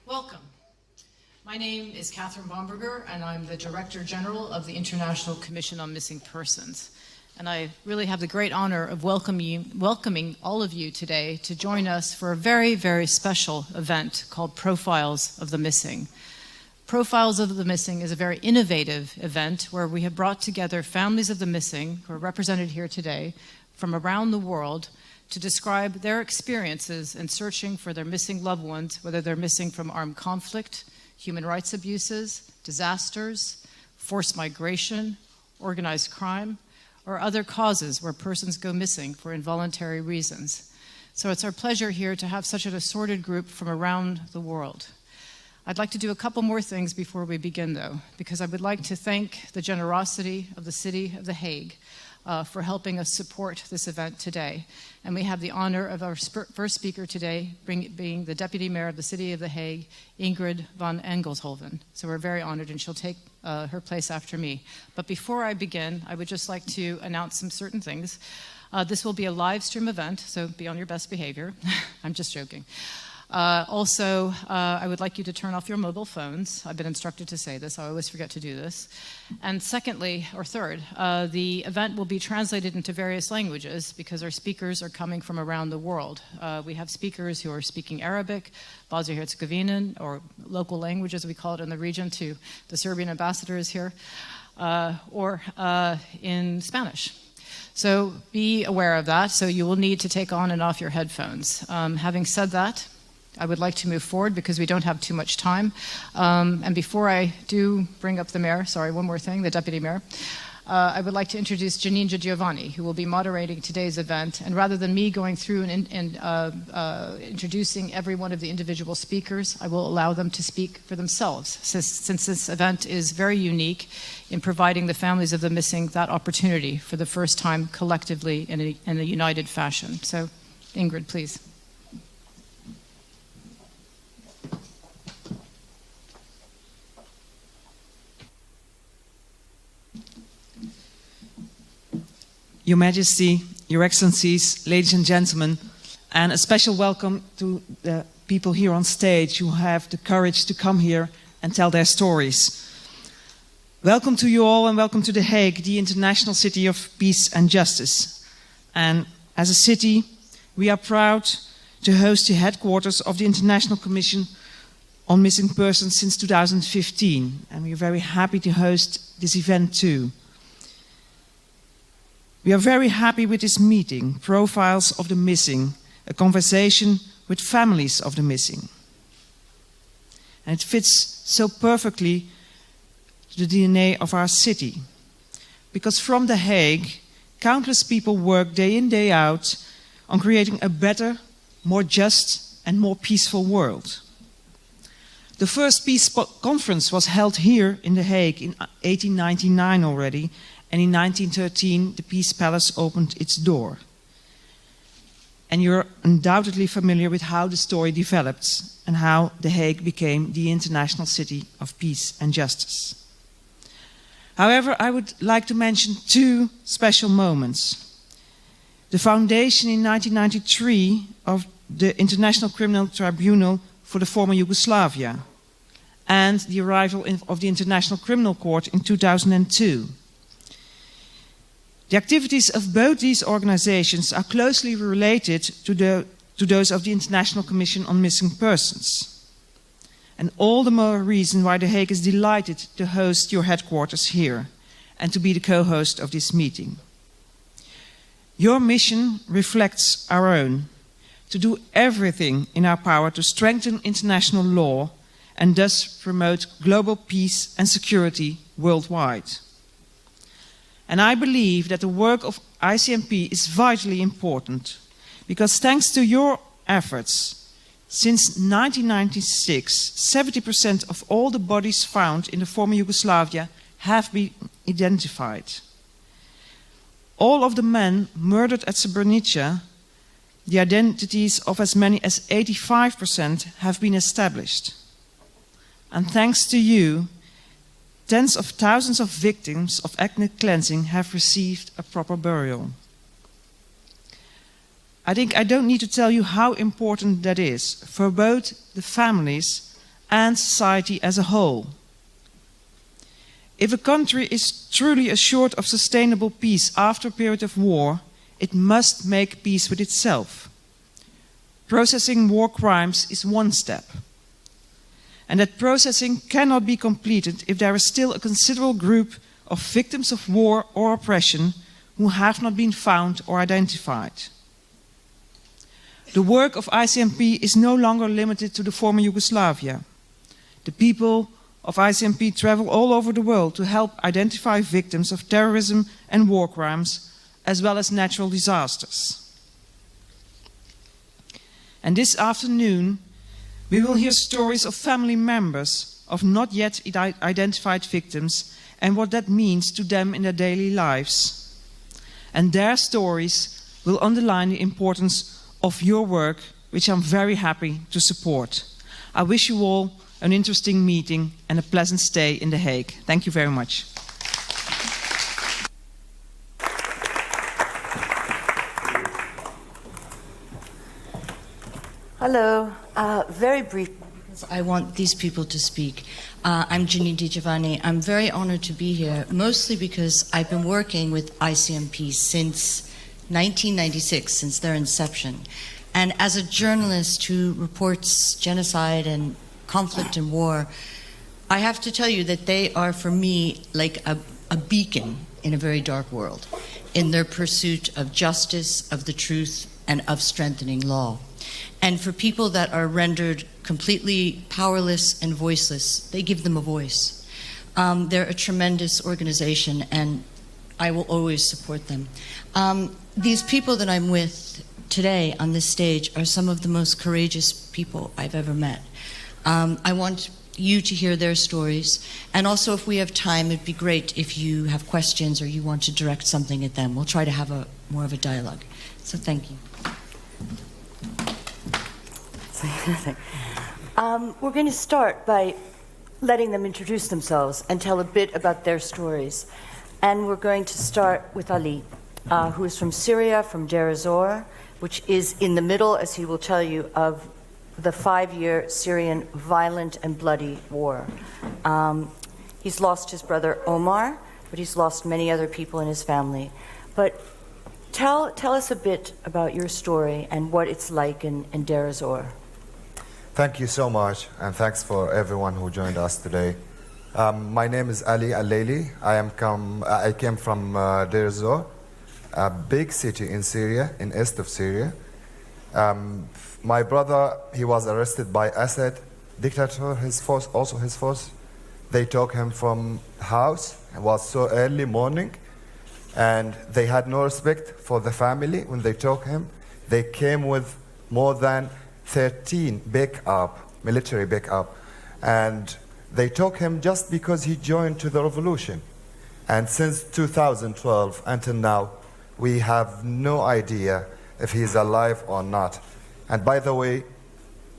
Welcome. My name is Catherine Bomberger, and I'm the Director General of the International Commission on Missing Persons. And I really have the great honor of welcoming all of you today to join us for a very, very special event called Profiles of the Missing. Profiles of the Missing is a very innovative event where we have brought together families of the missing, who are represented here today, from around the world to describe their experiences in searching for their missing loved ones, whether they're missing from armed conflict, human rights abuses, disasters, forced migration, organized crime, or other causes where persons go missing for involuntary reasons. So it's our pleasure here to have such an assorted group from around the world. I'd like to do a couple more things before we begin, though, because I would like to thank the generosity of the City of The Hague for helping us support this event today. And we have the honor of our first speaker today being the Deputy Mayor of the City of The Hague, Ingrid van Engelshoven. So we're very honored, and she'll take her place after me. But before I begin, I would just like to announce some certain things. This will be a live stream event, so be on your best behavior. I'm just joking. Also, I would like you to turn off your mobile phones. I've been instructed to say this. I always forget to do this. And secondly, or third, the event will be translated into various languages because our speakers are coming from around the world. We have speakers who are speaking Arabic, Bosnia-Herzegovinian, or local language as we call it in the region, to the Serbian ambassador is here, or in Spanish. So be aware of that. So you will need to take on and off your headphones. Having said that, I would like to move forward because we don't have too much time. And before I do bring up the mayor, sorry, one more thing, the deputy mayor, I would like to introduce Ginny Giovanni, who will be moderating today's event. And rather than me going through and introducing every one of the individual speakers, I will allow them to speak for themselves, since this event is very unique in providing the families of the missing that opportunity for the first time collectively in a united fashion. So, Ingrid, please. Your Majesty, Your Excellencies, ladies and gentlemen, and a special welcome to the people here on stage who have the courage to come here and tell their stories. Welcome to you all, and welcome to The Hague, the international city of peace and justice. And as a city, we are proud to host the headquarters of the International Commission on Missing Persons since 2015. And we are very happy to host this event too. We are very happy with this meeting, Profiles of the Missing, a conversation with families of the missing. And it fits so perfectly to the DNA of our city. Because from The Hague, countless people work day in, day out on creating a better, more just and more peaceful world. The first peace conference was held here in The Hague in 1899 already, and in 1913 the Peace Palace opened its door. And you're undoubtedly familiar with how the story developed and how The Hague became the international city of peace and justice. However, I would like to mention two special moments. The foundation in 1993 of the International Criminal Tribunal for the former Yugoslavia, and the arrival of the International Criminal Court in 2002. The activities of both these organizations are closely related to those of the International Commission on Missing Persons. And all the more reason why The Hague is delighted to host your headquarters here and to be the co-host of this meeting. Your mission reflects our own, to do everything in our power to strengthen international law and thus promote global peace and security worldwide. And I believe that the work of ICMP is vitally important, because thanks to your efforts, since 1996, 70% of all the bodies found in the former Yugoslavia have been identified. All of the men murdered at Srebrenica, the identities of as many as 85% have been established. And thanks to you, tens of thousands of victims of ethnic cleansing have received a proper burial. I think I don't need to tell you how important that is for both the families and society as a whole. If a country is truly assured of sustainable peace after a period of war, it must make peace with itself. Processing war crimes is one step. And that processing cannot be completed if there is still a considerable group of victims of war or oppression who have not been found or identified. The work of ICMP is no longer limited to the former Yugoslavia. The people of ICMP travel all over the world to help identify victims of terrorism and war crimes, as well as natural disasters. And this afternoon, we will hear stories of family members of not yet identified victims and what that means to them in their daily lives. And their stories will underline the importance of your work, which I'm very happy to support. I wish you all an interesting meeting and a pleasant stay in The Hague. Thank you very much. Hello. Very brief, because I want these people to speak. I'm Ginny Giovanni. I'm very honored to be here, mostly because I've been working with ICMP since 1996, since their inception. And as a journalist who reports genocide and conflict and war, I have to tell you that they are, for me, like a beacon in a very dark world, in their pursuit of justice, of the truth, and of strengthening law. And for people that are rendered completely powerless and voiceless, they give them a voice. They're a tremendous organization, and I will always support them. These people that I'm with today on this stage are some of the most courageous people I've ever met. I want you to hear their stories, and also if we have time, it'd be great if you have questions or you want to direct something at them. We'll try to have more of a dialogue. So thank you. We're going to start by letting them introduce themselves and tell a bit about their stories. And we're going to start with Ali, who is from Syria, from Deir ez-Zor, which is in the middle, as he will tell you, of the 5-year Syrian violent and bloody war. He's lost his brother Omar, but he's lost many other people in his family. But tell us a bit about your story and what it's like in Deir ez-Zor. Thank you so much, and thanks for everyone who joined us today. My name is Ali Al-Layli. I came from Deir ez-Zor, a big city in Syria, in east of Syria. My brother, he was arrested by Assad, dictator, his force. They took him from house. It was so early morning, and they had no respect for the family when they took him. They came with more than 13 military backup, and they took him just because he joined to the revolution. And since 2012 until now, we have no idea if he's alive or not. And by the way,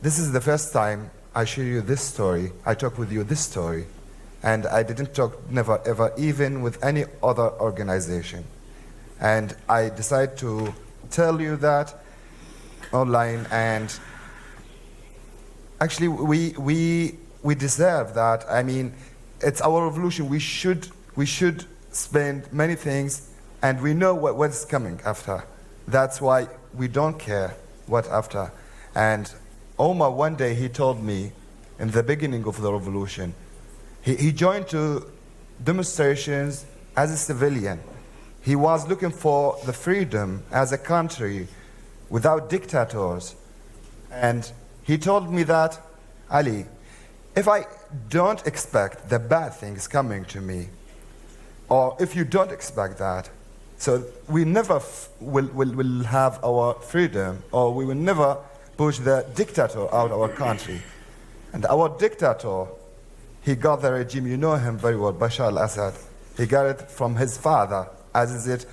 this is the first time I share you this story. I talk with you this story, and I didn't talk never ever even with any other organization. And I decided to tell you that online, and actually, we deserve that. I mean, it's our revolution. We should spend many things, and we know what's coming after. That's why we don't care what after. And Omar, one day, he told me, in the beginning of the revolution, he joined to demonstrations as a civilian. He was looking for the freedom as a country without dictators. And he told me that, Ali, if I don't expect the bad things coming to me, or if you don't expect that, so we never will have our freedom, or we will never push the dictator out of our country. And our dictator, he got the regime, you know him very well, Bashar al-Assad. He got it from his father, as is it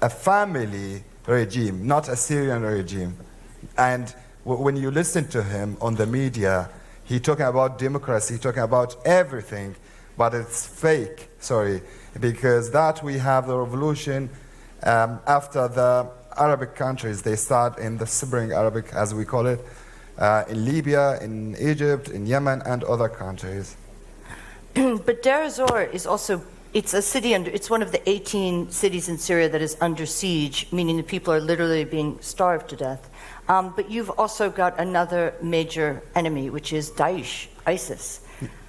a family regime, not a Syrian regime. And when you listen to him on the media, he talking about democracy, talking about everything, but it's fake, sorry, because that we have the revolution after the Arabic countries. They start in the Spring Arabic, as we call it, in Libya, in Egypt, in Yemen, and other countries. But Deir ez-Zor is also, it's a city under, it's one of the 18 cities in Syria that is under siege, meaning the people are literally being starved to death. But you've also got another major enemy, which is Daesh, ISIS.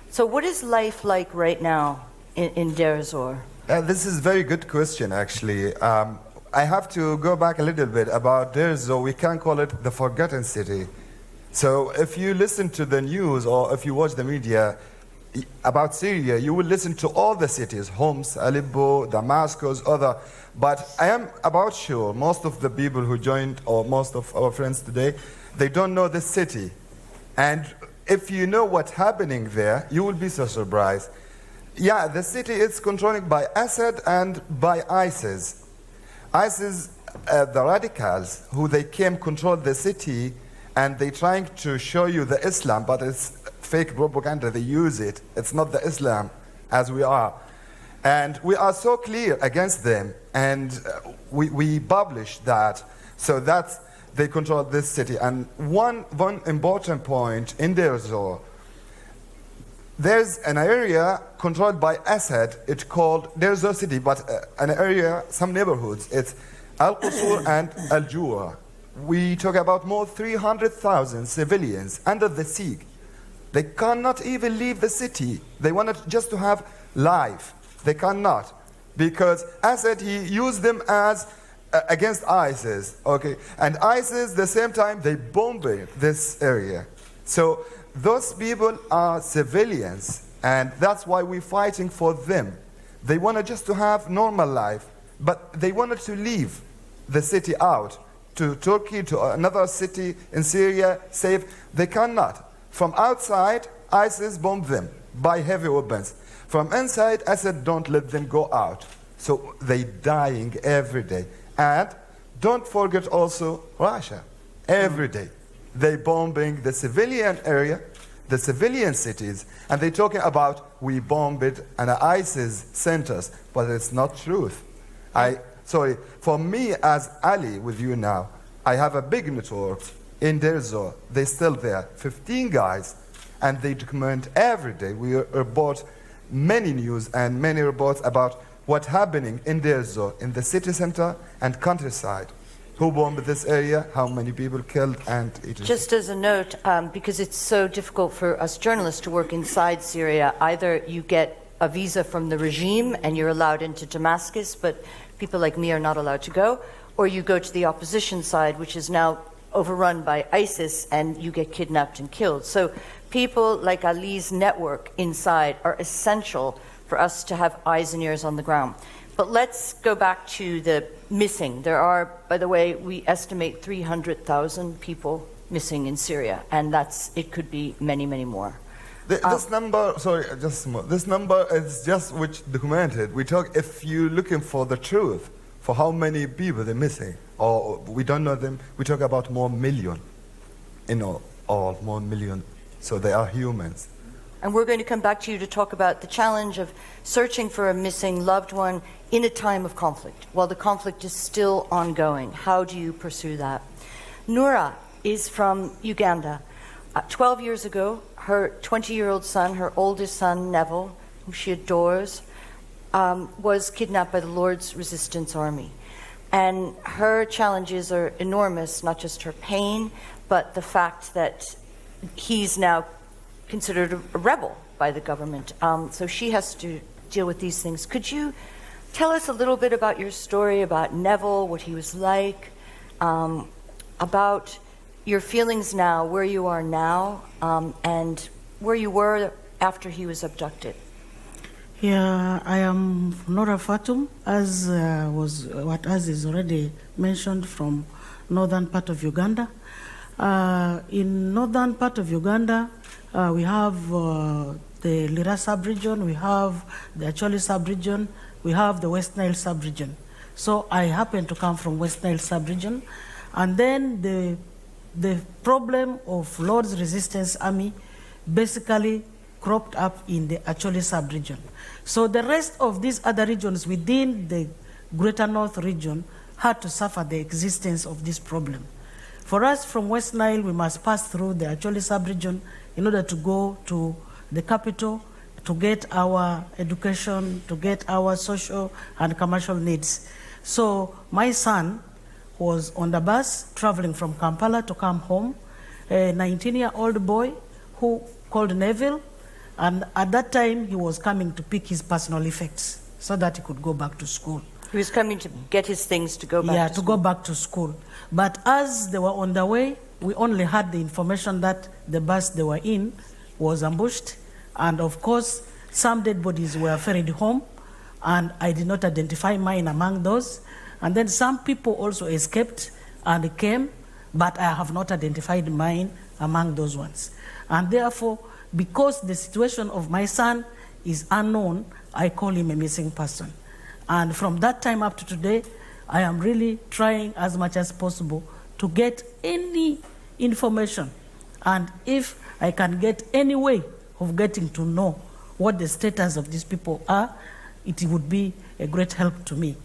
So what is life like right now in Deir ez-Zor? This is a very good question, actually. I have to go back a little bit about Deir ez-Zor. We can call it the forgotten city. So if you listen to the news or if you watch the media about Syria, you will listen to all the cities, Homs, Aleppo, Damascus, other. But I am about sure most of the people who joined, or most of our friends today, they don't know the city. And if you know what's happening there, you will be so surprised. Yeah, the city is controlled by Assad and by ISIS. ISIS, the radicals, who they came control the city, and they trying to show you the Islam, but it's fake propaganda. They use it. It's not the Islam as we are. And we are so clear against them, and we publish that. So that's, they control this city. And one important point in Deir ez-Zor, there's an area controlled by Assad. It's called Deir ez-Zor city, but an area, some neighborhoods. It's Al-Qusur and Al-Jua. We talk about more 300,000 civilians under the siege. They cannot even leave the city. They wanted just to have life. They cannot, because Assad, he used them as against ISIS, okay? And ISIS, the same time, they bombed this area. So those people are civilians, and that's why we're fighting for them. They wanted just to have normal life, but they wanted to leave the city out to Turkey, to another city in Syria, safe. They cannot. From outside, ISIS bombed them by heavy weapons. From inside, Assad don't let them go out. So they dying every day. And don't forget also Russia. Every day, they bombing the civilian area, the civilian cities, and they talking about we bombed an ISIS centers, but it's not truth. Sorry, for me as Ali with you now, I have a big network in Deir ez-Zor. They're still there, 15 guys, and they document every day. We report many news and many reports about what's happening in Deir ez-Zor, in the city center and countryside. Who bombed this area, how many people killed, and it is. Just as a note, because it's so difficult for us journalists to work inside Syria, either you get a visa from the regime and you're allowed into Damascus, but people like me are not allowed to go, or you go to the opposition side, which is now overrun by ISIS, and you get kidnapped and killed. So people like Ali's network inside are essential for us to have eyes and ears on the ground. But let's go back to the missing. There are, by the way, we estimate 300,000 people missing in Syria, and it could be many, many more. This number, sorry, just a moment. This number is just which documented. We talk, if you're looking for the truth, for how many people they're missing, or we don't know them, we talk about more million, more million. So they are humans. And we're going to come back to you to talk about the challenge of searching for a missing loved one in a time of conflict, while the conflict is still ongoing. How do you pursue that? Nora is from Uganda. 12 years ago, her 20-year-old son, her oldest son, Neville, whom she adores, was kidnapped by the Lord's Resistance Army. And her challenges are enormous, not just her pain, but the fact that he's now considered a rebel by the government. So she has to deal with these things. Could you tell us a little bit about your story about Neville, what he was like, about your feelings now, where you are now, and where you were after he was abducted? Yeah, I am Nora Fatum, as is already mentioned, from northern part of Uganda. In northern part of Uganda, we have the Lira sub-region, we have the Acholi sub-region, we have the West Nile sub-region. So I happen to come from West Nile sub-region, and then the problem of Lord's Resistance Army basically cropped up in the Acholi sub-region. So the rest of these other regions within the Greater North region had to suffer the existence of this problem. For us from West Nile, we must pass through the Acholi sub-region in order to go to the capital to get our education, to get our social and commercial needs. So my son was on the bus traveling from Kampala to come home, a 19-year-old boy who called Neville, and at that time he was coming to pick his personal effects so that he could go back to school. He was coming to get his things to go back to school. go back to school. But as they were on the way, we only had the information that the bus they were in was ambushed, and of course, some dead bodies were ferried home, and I did not identify mine among those. And then some people also escaped and came, but I have not identified mine among those ones. And therefore, because the situation of my son is unknown, I call him a missing person. And from that time up to today, I am really trying as much as possible to get any information. And if I can get any way of getting to know what the status of these people are, it would be a great help to me.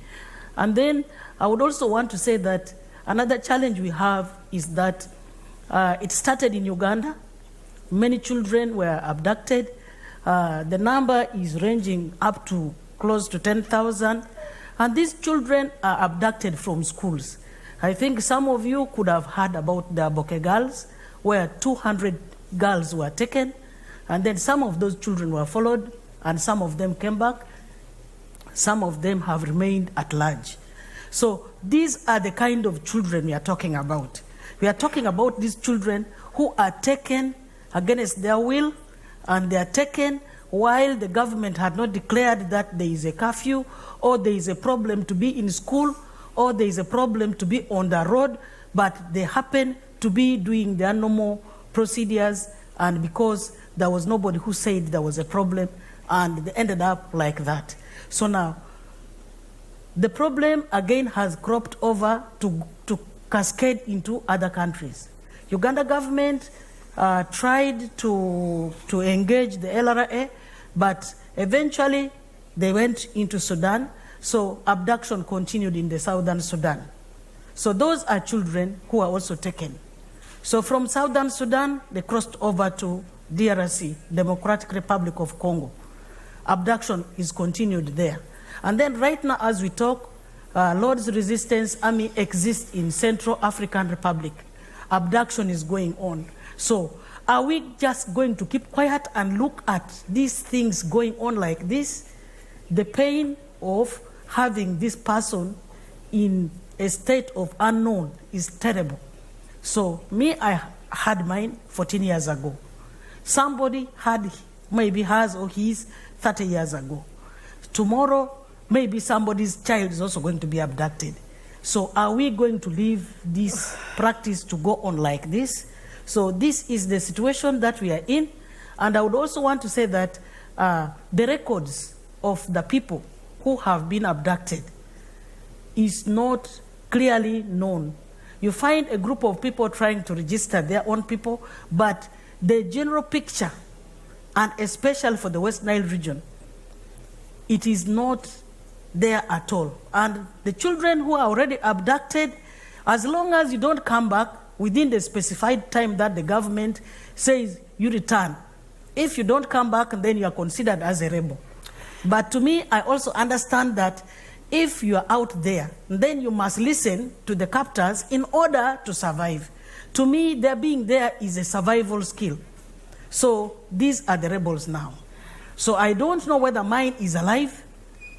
And then I would also want to say that another challenge we have is that it started in Uganda. Many children were abducted. The number is ranging up to close to 10,000. And these children are abducted from schools. I think some of you could have heard about the Boke girls, where 200 girls were taken. And then some of those children were followed, and some of them came back. Some of them have remained at large. So these are the kind of children we are talking about. We are talking about these children who are taken against their will, and they are taken while the government had not declared that there is a curfew, or there is a problem to be in school, or there is a problem to be on the road, but they happen to be doing their normal procedures, and because there was nobody who said there was a problem, and they ended up like that. So now, the problem again has cropped over to cascade into other countries. Uganda government tried to engage the LRA, but eventually they went into Sudan, so abduction continued in the southern Sudan. So those are children who are also taken. So from southern Sudan, they crossed over to DRC, Democratic Republic of Congo. Abduction is continued there. And then right now as we talk, Lord's Resistance Army exists in Central African Republic. Abduction is going on. So are we just going to keep quiet and look at these things going on like this? The pain of having this person in a state of unknown is terrible. So me, I had mine 14 years ago. Somebody had maybe hers or his 30 years ago. Tomorrow, maybe somebody's child is also going to be abducted. So are we going to leave this practice to go on like this? So this is the situation that we are in. And I would also want to say that the records of the people who have been abducted is not clearly known. You find a group of people trying to register their own people, but the general picture, and especially for the West Nile region, it is not there at all. And the children who are already abducted, as long as you don't come back within the specified time that the government says you return, if you don't come back, then you are considered as a rebel. But to me, I also understand that if you are out there, then you must listen to the captors in order to survive. To me, their being there is a survival skill. So these are the rebels now. So I don't know whether mine is alive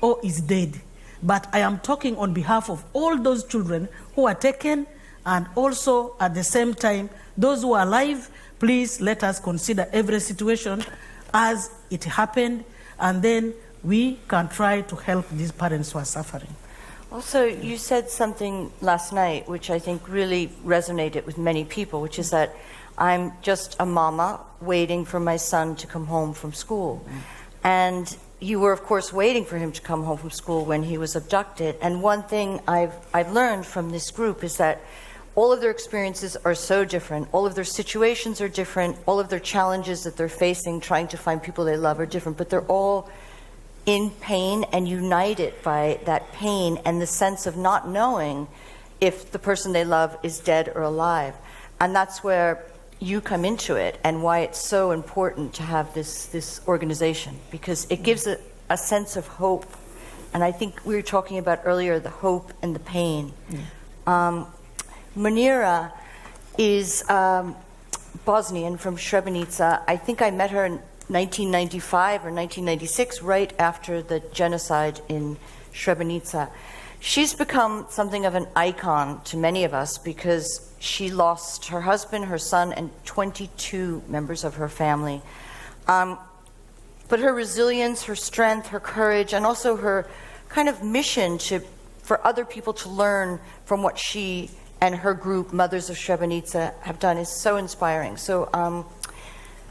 or is dead, but I am talking on behalf of all those children who are taken, and also at the same time, those who are alive. Please let us consider every situation as it happened, and then we can try to help these parents who are suffering. Also, you said something last night which I think really resonated with many people, which is that I'm just a mama waiting for my son to come home from school. And you were, of course, waiting for him to come home from school when he was abducted. And one thing I've learned from this group is that all of their experiences are so different. All of their situations are different. All of their challenges that they're facing, trying to find people they love, are different. But they're all in pain and united by that pain and the sense of not knowing if the person they love is dead or alive. And that's where you come into it, and why it's so important to have this organization, because it gives a sense of hope. And I think we were talking about earlier the hope and the pain. Manera is Bosnian from Srebrenica. I think I met her in 1995 or 1996, right after the genocide in Srebrenica. She's become something of an icon to many of us because she lost her husband, her son, and 22 members of her family. But her resilience, her strength, her courage, and also her kind of mission for other people to learn from what she and her group, Mothers of Srebrenica, have done is so inspiring. So,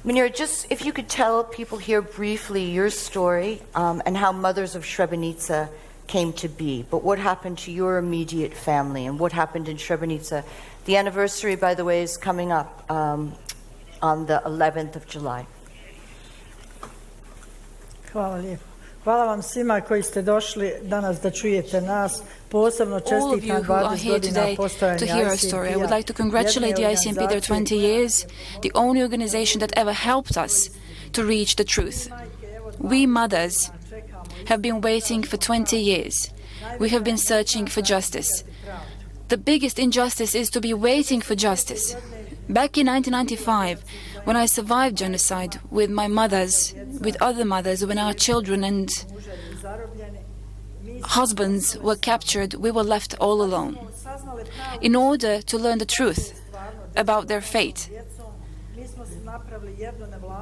Manera, just if you could tell people here briefly your story and how Mothers of Srebrenica came to be, but what happened to your immediate family and what happened in Srebrenica. The anniversary, by the way, is coming up on the 11th of July. Hvala lijepo. Hvala vam svima koji ste došli danas da čujete nas. Posebno čestitam 20 godina postojanja to hear our story. I would like to congratulate the ICMP, their 20 years, the only organization that ever helped us to reach the truth. We mothers have been waiting for 20 years. We have been searching for justice. The biggest injustice is to be waiting for justice. Back in 1995, when I survived genocide with my mothers, with other mothers, when our children and husbands were captured, we were left all alone. In order to learn the truth about their fate,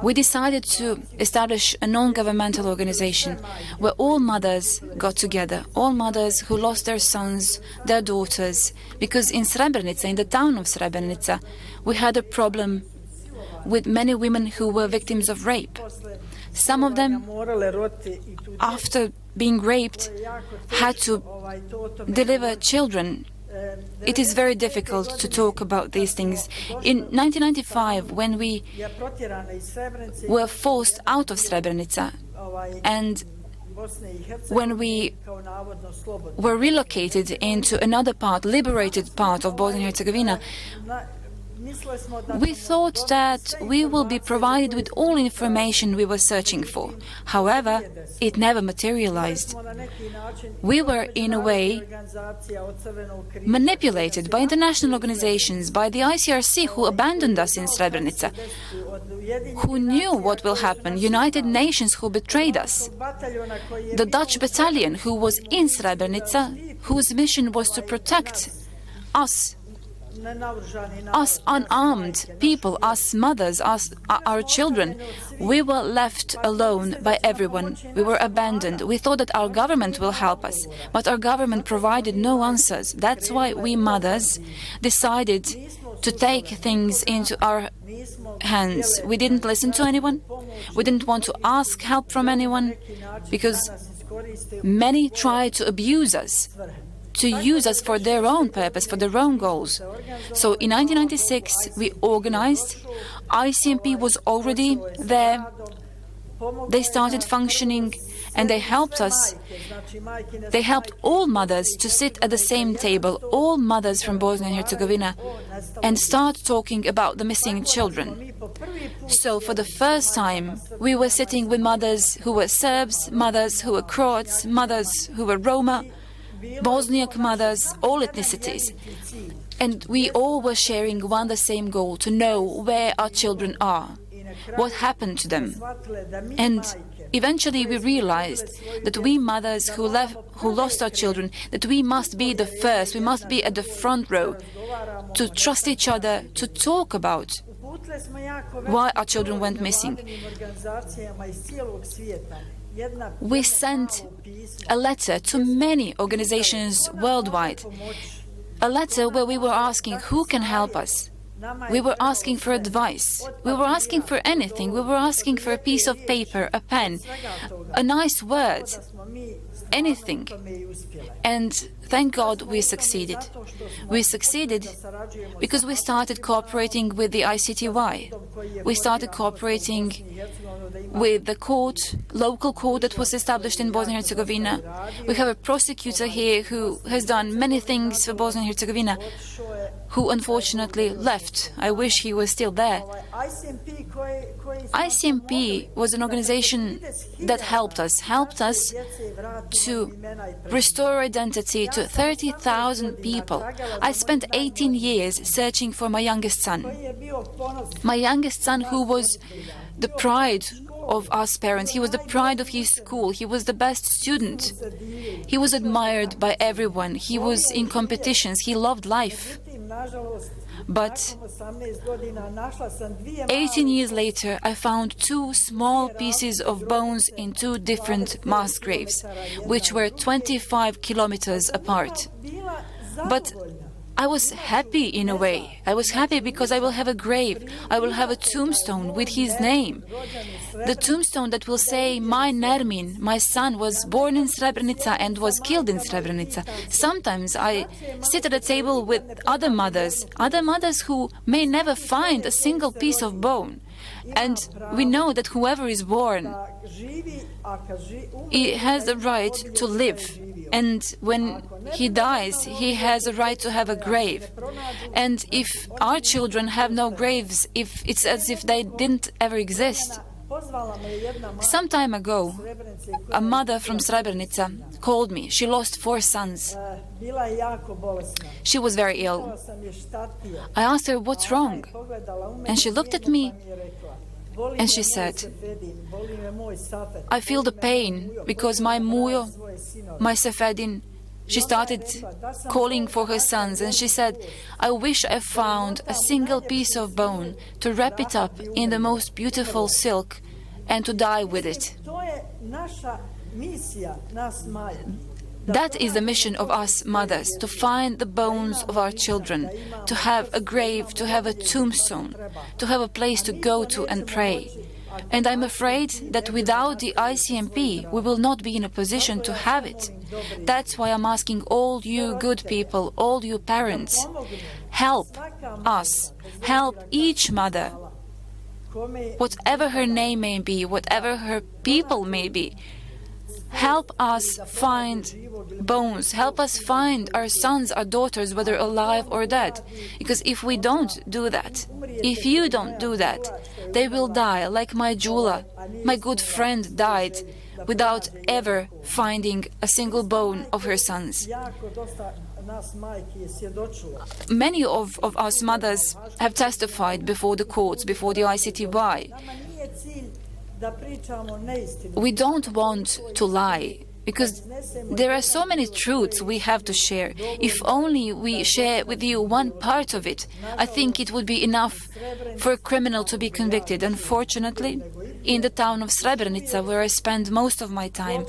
we decided to establish a non-governmental organization where all mothers got together, all mothers who lost their sons, their daughters, because in Srebrenica, in the town of Srebrenica, we had a problem with many women who were victims of rape. Some of them, after being raped, had to deliver children. It is very difficult to talk about these things. In 1995, when we were forced out of Srebrenica and when we were relocated into another part, liberated part of Bosnia and Herzegovina, we thought that we will be provided with all information we were searching for. However, it never materialized. We were, in a way, manipulated by international organizations, by the ICRC, who abandoned us in Srebrenica, who knew what will happen, United Nations, who betrayed us, the Dutch battalion, who was in Srebrenica, whose mission was to protect us unarmed people, us mothers, our children. We were left alone by everyone. We were abandoned. We thought that our government will help us, but our government provided no answers. That's why we mothers decided to take things into our hands. We didn't listen to anyone. We didn't want to ask help from anyone, because many tried to abuse us, to use us for their own purpose, for their own goals. So in 1996 we organized. ICMP was already there. They started functioning and they helped us. They helped all mothers to sit at the same table, all mothers from Bosnia and Herzegovina, and start talking about the missing children. So for the first time we were sitting with mothers who were Serbs, mothers who were Croats, mothers who were Roma, Bosniak mothers, all ethnicities. And we all were sharing the same goal, to know where our children are, what happened to them. And eventually we realized that we mothers who lost our children, that we must be the first, we must be at the front row, to trust each other, to talk about why our children went missing. We sent a letter to many organizations worldwide, a letter where we were asking who can help us. We were asking for advice. We were asking for anything. We were asking for a piece of paper, a pen, a nice word. anything. And thank God we succeeded. We succeeded because we started cooperating with the ICTY. We started cooperating with the court, local court that was established in Bosnia and Herzegovina. We have a prosecutor here who has done many things for Bosnia and Herzegovina, who unfortunately left. I wish he was still there. ICMP was an organization that helped us to restore identity to 30,000 people. I spent 18 years searching for my youngest son. My youngest son, who was the pride of us parents. He was the pride of his school. He was the best student. He was admired by everyone. He was in competitions. He loved life. But 18 years later, I found 2 small pieces of bones in 2 different mass graves, which were 25 kilometers apart. But I was happy in a way. I was happy because I will have a grave. I will have a tombstone with his name. The tombstone that will say, my Nermin, my son, was born in Srebrenica and was killed in Srebrenica. Sometimes I sit at a table with other mothers who may never find a single piece of bone. And we know that whoever is born, he has the right to live. And when he dies, he has a right to have a grave. And if our children have no graves, if it's as if they didn't ever exist. Some time ago, a mother from Srebrenica called me. She lost 4 sons. She was very ill. I asked her, what's wrong? And she looked at me and she said, I feel the pain because my Mujo, my Sefedin, she started calling for her sons, and she said, I wish I found a single piece of bone to wrap it up in the most beautiful silk and to die with it. That is the mission of us mothers, to find the bones of our children, to have a grave, to have a tombstone, to have a place to go to and pray. And I'm afraid that without the ICMP, we will not be in a position to have it. That's why I'm asking all you good people, all you parents, help us, help each mother, whatever her name may be, whatever her people may be. Help us find bones. Help us find our sons, our daughters, whether alive or dead. Because if we don't do that, if you don't do that, they will die like my Jula, my good friend, died without ever finding a single bone of her sons. Many of us mothers have testified before the courts, before the ICTY. We don't want to lie, because there are so many truths we have to share. If only we share with you one part of it, I think it would be enough for a criminal to be convicted. Unfortunately, in the town of Srebrenica, where I spend most of my time,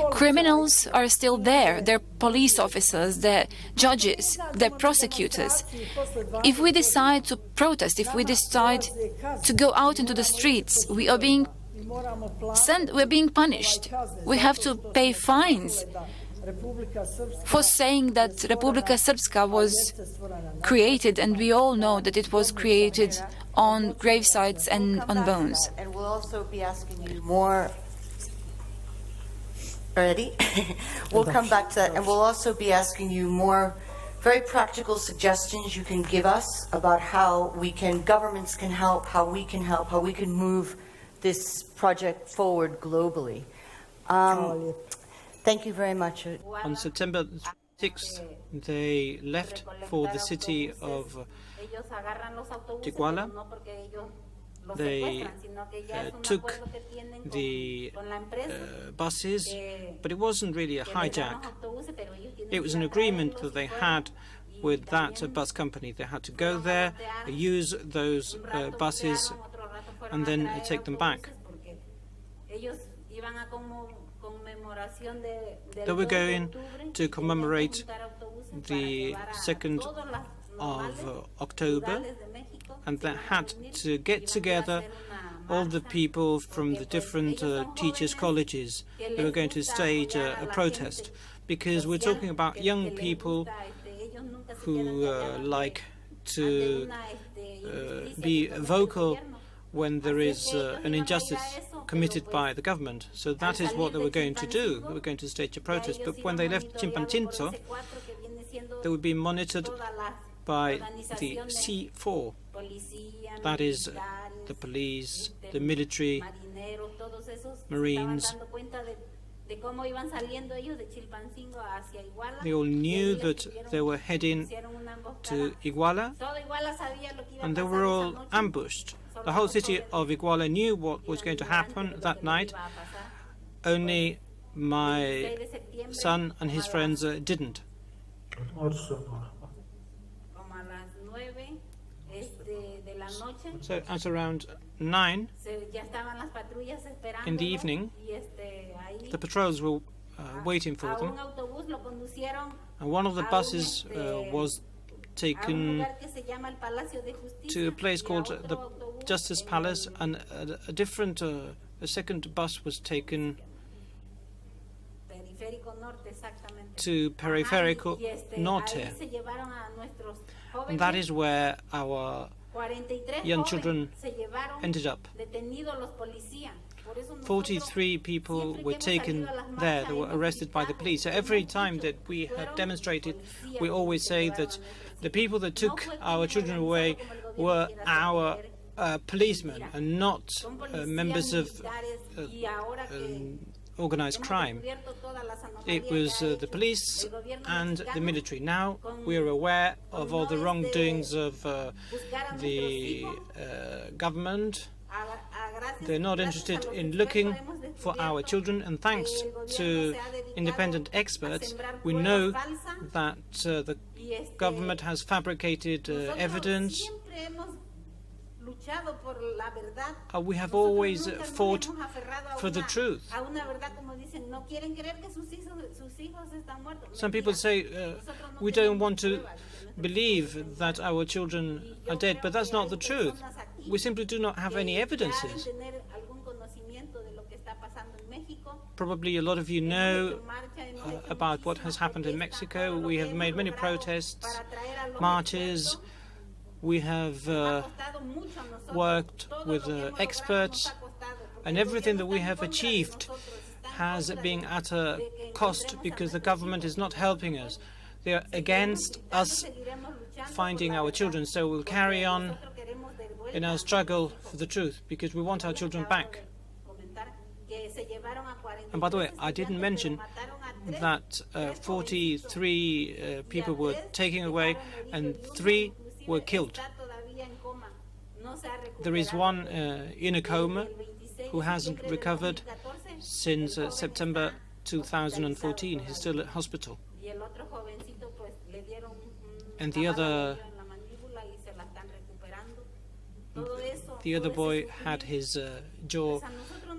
criminals are still there. They're police officers, they're judges, they're prosecutors. If we decide to protest, if we decide to go out into the streets, we're being punished. We have to pay fines for saying that Republika Srpska was created, and we all know that it was created on gravesites and on bones. And we'll also be asking you more. Already? We'll come back to that, and we'll also be asking you more very practical suggestions you can give us about how governments can help, how we can move this project forward globally. Thank you very much. On September 6th, they left for the city of Tiguala. They took the buses, but it wasn't really a hijack. It was an agreement that they had with that bus company. They had to go there, use those buses, and then take them back. They were going to commemorate the 2nd of October, and they had to get together all the people from the different teachers' colleges who are going to stage a protest, because we're talking about young people who like to be vocal when there is an injustice committed by the government. So that is what they were going to do. They were going to stage a protest. But when they left Chimpancinzo, they would be monitored by the C4. That is the police, the military, Marines. They all knew that they were heading to Iguala, and they were all ambushed. The whole city of Iguala knew what was going to happen that night. Only my son and his friends didn't. So at around 9 in the evening, the patrols were waiting for them, and one of the buses was taken to a place called the Justice Palace, and a second bus was taken to Periférico Norte. And that is where our young children ended up. 43 people were taken there. They were arrested by the police. So every time that we have demonstrated, we always say that the people that took our children away were our policemen and not members of organized crime. It was the police and the military. Now we are aware of all the wrongdoings of the government. They're not interested in looking for our children, and thanks to independent experts, we know that the government has fabricated evidence. We have always fought for the truth. Some people say we don't want to believe that our children are dead, but that's not the truth. We simply do not have any evidences. Probably a lot of you know about what has happened in Mexico. We have made many protests, marches. We have worked with experts, and everything that we have achieved has been at a cost because the government is not helping us. They are against us finding our children, so we'll carry on in our struggle for the truth because we want our children back. And by the way, I didn't mention that 43 people were taken away and 3 were killed. There is one in a coma who hasn't recovered since September 2014. He's still at hospital. And the other boy had his jaw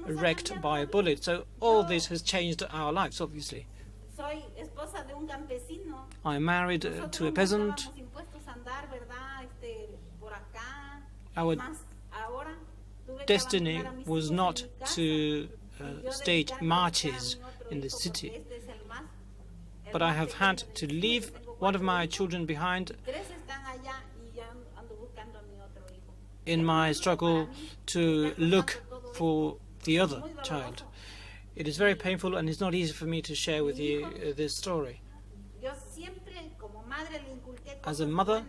wrecked by a bullet. So all this has changed our lives, obviously. I'm married to a peasant. Our destiny was not to stage marches in the city, but I have had to leave one of my children behind in my struggle to look for the other child. It is very painful, and it's not easy for me to share with you this story. As a mother,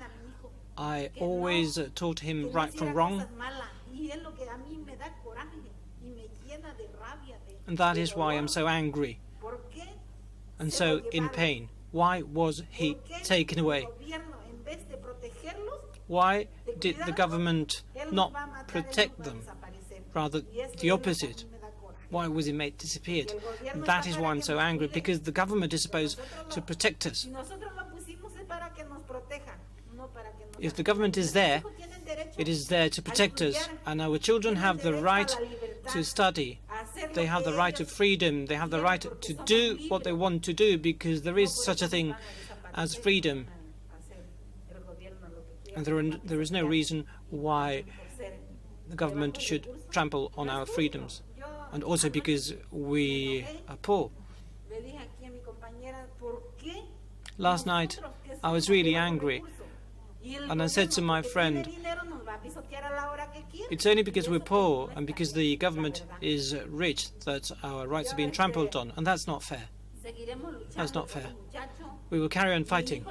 I always taught him right from wrong, and that is why I'm so angry and so in pain. Why was he taken away? Why did the government not protect them? Rather, the opposite. Why was he made disappeared? That is why I'm so angry, because the government is supposed to protect us. If the government is there, it is there to protect us, and our children have the right to study. They have the right to freedom. They have the right to do what they want to do, because there is such a thing as freedom. And there is no reason why the government should trample on our freedoms, and also because we are poor. Last night, I was really angry, and I said to my friend, it's only because we're poor and because the government is rich that our rights are being trampled on, and that's not fair. That's not fair. We will carry on fighting.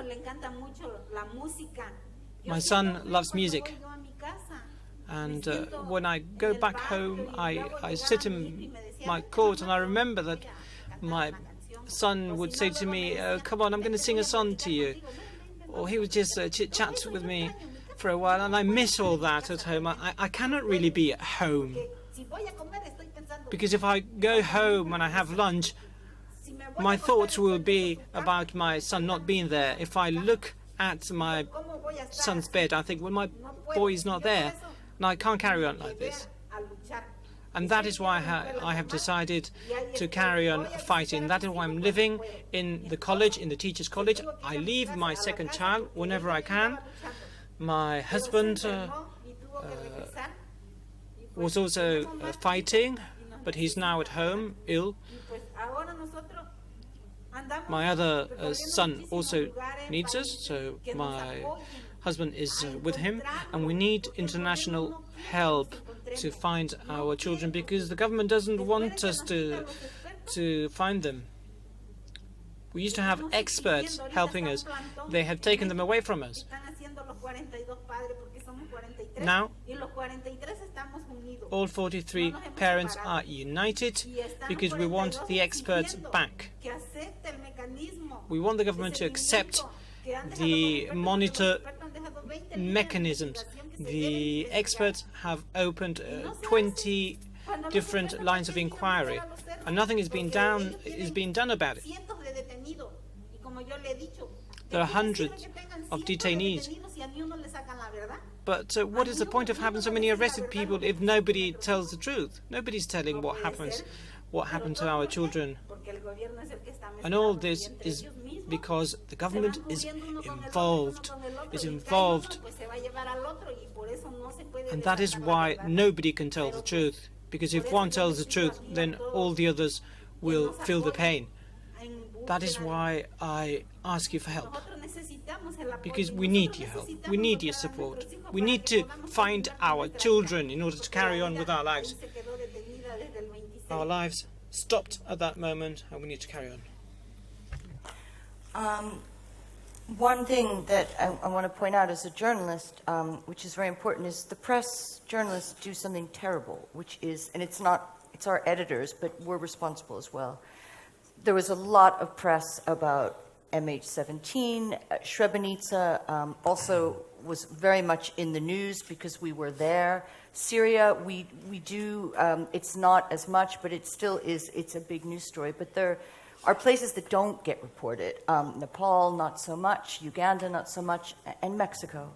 My son loves music, and when I go back home, I sit in my court, and I remember that my son would say to me, come on, I'm going to sing a song to you. Or he would just chit-chat with me for a while, and I miss all that at home. I cannot really be at home, because if I go home and I have lunch, my thoughts will be about my son not being there. If I look at my son's bed, I think, well, my boy is not there, and I can't carry on like this. And that is why I have decided to carry on fighting. That is why I'm living in the college, in the teachers' college. I leave my second child whenever I can. My husband was also fighting, but he's now at home, ill. My other son also needs us, so my husband is with him, and we need international help to find our children, because the government doesn't want us to find them. We used to have experts helping us. They have taken them away from us. Now, all 43 parents are united because we want the experts back. We want the government to accept the monitor mechanisms. The experts have opened 20 different lines of inquiry, and nothing is being done about it. There are hundreds of detainees. But what is the point of having so many arrested people if nobody tells the truth? Nobody's telling what happened to our children. And all this is because the government is involved. And that is why nobody can tell the truth. Because if one tells the truth, then all the others will feel the pain. That is why I ask you for help. Because we need your help. We need your support. We need to find our children in order to carry on with our lives. Our lives stopped at that moment, and we need to carry on. One thing that I want to point out as a journalist, which is very important, is the press journalists do something terrible, which is, and it's our editors, but we're responsible as well. There was a lot of press about MH17. Srebrenica also was very much in the news because we were there. Syria, we do, it's not as much, but it still is, it's a big news story. But there are places that don't get reported. Nepal, not so much. Uganda, not so much. And Mexico.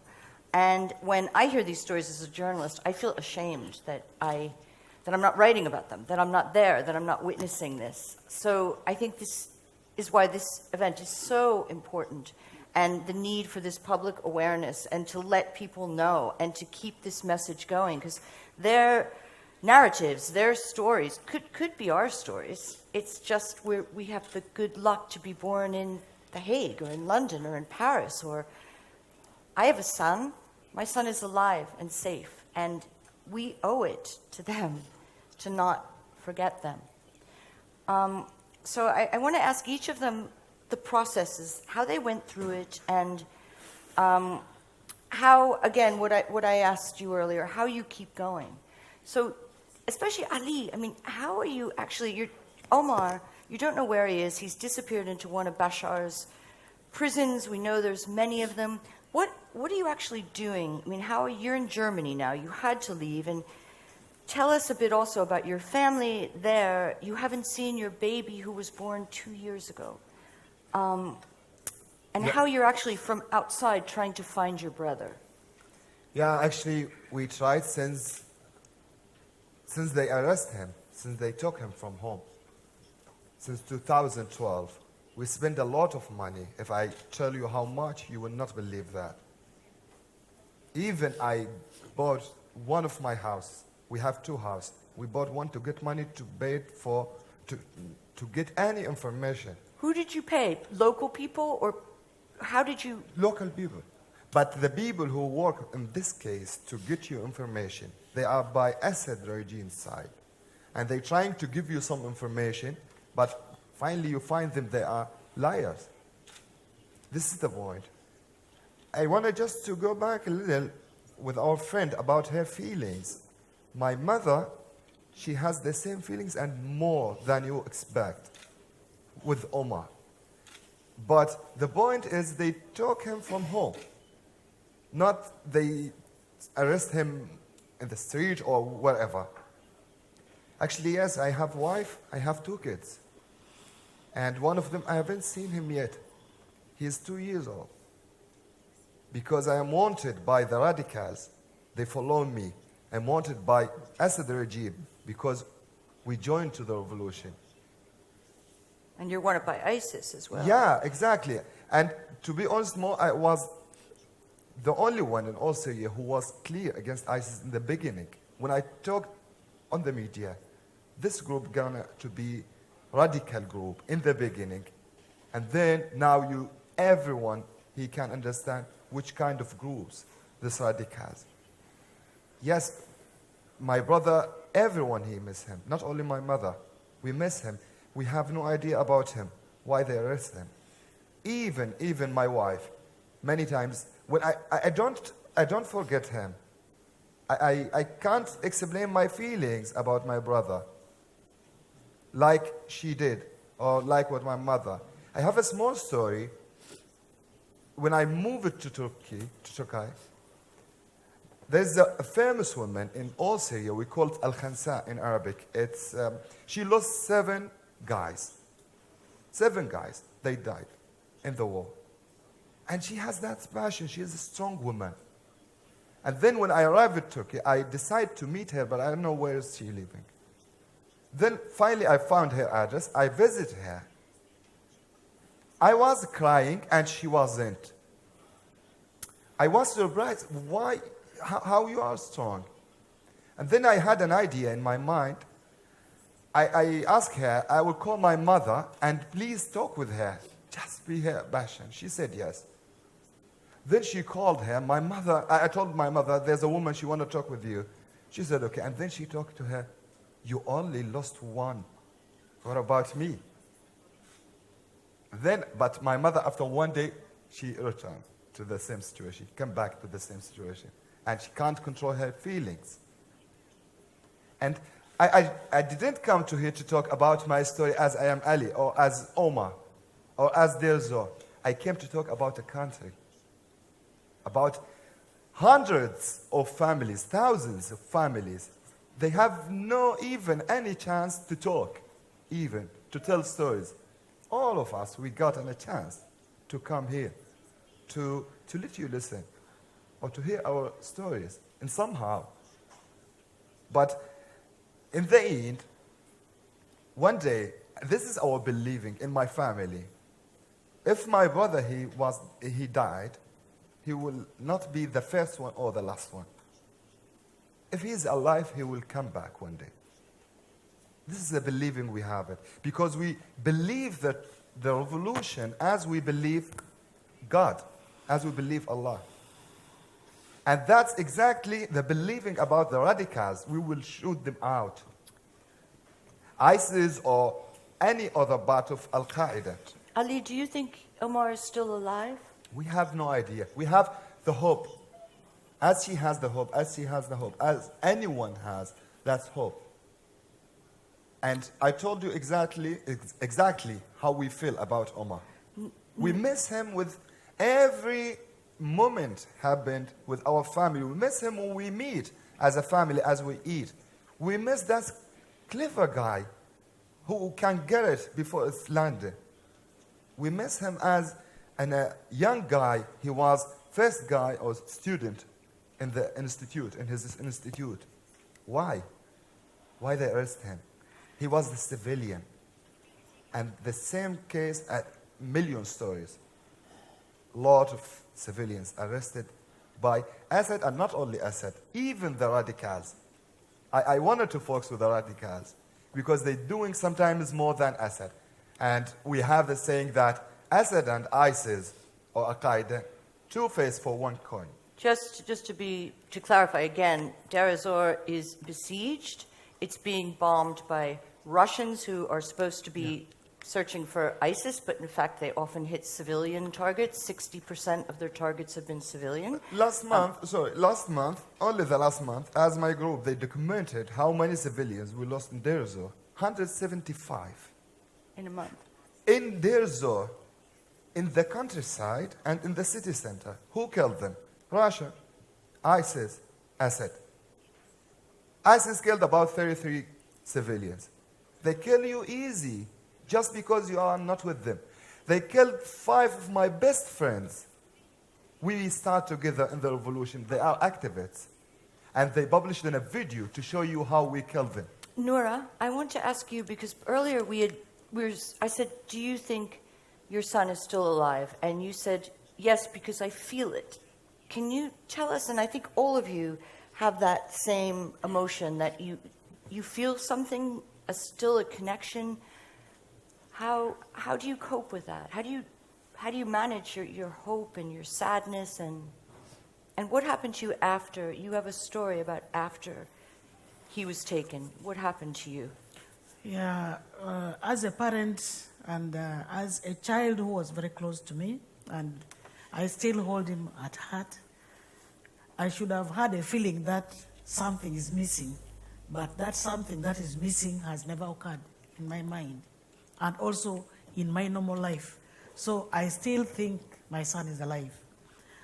And when I hear these stories as a journalist, I feel ashamed that I'm not writing about them, that I'm not there, that I'm not witnessing this. So I think this is why this event is so important, and the need for this public awareness and to let people know and to keep this message going, because their narratives, their stories could be our stories. It's just we have the good luck to be born in The Hague or in London or in Paris. Or I have a son. My son is alive and safe, and we owe it to them to not forget them. So I want to ask each of them the processes, how they went through it, and how, again, what I asked you earlier, how you keep going. So, especially Ali, I mean, how are you actually, Omar, you don't know where he is. He's disappeared into one of Bashar's prisons. We know there's many of them. What are you actually doing? I mean, you're in Germany now. You had to leave, and tell us a bit also about your family there. You haven't seen your baby who was born 2 years ago. And how you're actually from outside trying to find your brother. Yeah, actually, we tried since they arrested him, since they took him from home. Since 2012. We spent a lot of money. If I tell you how much, you will not believe that. Even I bought one of my house. We have two houses. We bought one to get money to pay it for, to get any information. Who did you pay? Local people, or how did you? Local people. But the people who work in this case to get you information, they are by Assad regime side. And they're trying to give you some information, but finally you find them, they are liars. This is the point. I wanted just to go back a little with our friend about her feelings. My mother, she has the same feelings and more than you expect with Omar. But the point is they took him from home. Not they arrest him in the street or wherever. Actually, yes, I have wife, I have two kids. And one of them, I haven't seen him yet. He is 2 years old. Because I am wanted by the radicals. They follow me. I'm wanted by Assad regime because we joined to the revolution. And you're wanted by ISIS as well. Yeah, exactly. And to be honest, I was the only one in all Syria who was clear against ISIS in the beginning. When I talked on the media, this group gonna to be radical group in the beginning, and then now everyone he can understand which kind of groups this radicals. Yes, my brother, everyone he miss him. Not only my mother, we miss him. We have no idea about him, why they arrest him. Even my wife, many times when I don't forget him. I can't explain my feelings about my brother like she did or like what my mother. I have a small story. When I moved to Turkey, there's a famous woman in all Syria. We call it Al-Khansa in Arabic. She lost 7 guys. 7 guys, they died in the war. And she has that passion. She is a strong woman. And then when I arrived in Turkey, I decided to meet her, but I don't know where is she living. Then finally I found her address. I visited her. I was crying and she wasn't. I was surprised. Why? How you are strong? And then I had an idea in my mind. I asked her, I will call my mother and please talk with her. Just be her passion. She said yes. Then she called her. My mother, I told my mother, there's a woman, she want to talk with you. She said, okay. And then she talked to her. You only lost 1. What about me? Then, but my mother, after 1 day, she returned to the same situation. She came back to the same situation. And she can't control her feelings. And I didn't come to here to talk about my story as I am Ali, or as Omar, or as Delzo. I came to talk about a country. About hundreds of families, thousands of families. They have no even any chance to talk, even to tell stories. All of us, we got a chance to come here, to let you listen, or to hear our stories, and somehow. But in the end, one day, this is our believing in my family. If my brother, he died, he will not be the first one or the last one. If he is alive, he will come back one day. This is the believing we have it. Because we believe that the revolution as we believe God, as we believe Allah. And that's exactly the believing about the radicals. We will shoot them out. ISIS or any other part of Al-Qaeda. Ali, do you think Omar is still alive? We have no idea. We have the hope. As she has the hope, as she has the hope, as anyone has, that's hope. And I told you exactly how we feel about Omar. We miss him with every moment happened with our family. We miss him when we meet as a family, as we eat. We miss that clever guy who can get it before it's landed. We miss him as a young guy. He was first guy or student in the institute, in his institute. Why? Why they arrest him? He was the civilian. And the same case at million stories. A lot of civilians arrested by Assad, and not only Assad, even the radicals. I wanted to focus with the radicals because they're doing sometimes more than Assad. And we have the saying that Assad and ISIS, or Al-Qaeda, two faces for one coin. Just to clarify again, Deir ez-Zor is besieged. It's being bombed by Russians who are supposed to be searching for ISIS, but in fact they often hit civilian targets. 60% of their targets have been civilian. Last month, only the last month, as my group, they documented how many civilians we lost in Deir ez-Zor. 175. In a month. In Deir ez-Zor, in the countryside and in the city center. Who killed them? Russia, ISIS, Assad. ISIS killed about 33 civilians. They kill you easy just because you are not with them. They killed 5 of my best friends. We start together in the revolution. They are activists. And they published in a video to show you how we killed them. Nora, I want to ask you, because earlier I said, do you think your son is still alive? And you said, yes, because I feel it. Can you tell us, and I think all of you have that same emotion, that you feel something, still a connection. How do you cope with that? How do you manage your hope and your sadness, and what happened to you after? You have a story about after he was taken. What happened to you? Yeah, as a parent and as a child who was very close to me, and I still hold him at heart, I should have had a feeling that something is missing, but that something that is missing has never occurred in my mind and also in my normal life. So I still think my son is alive.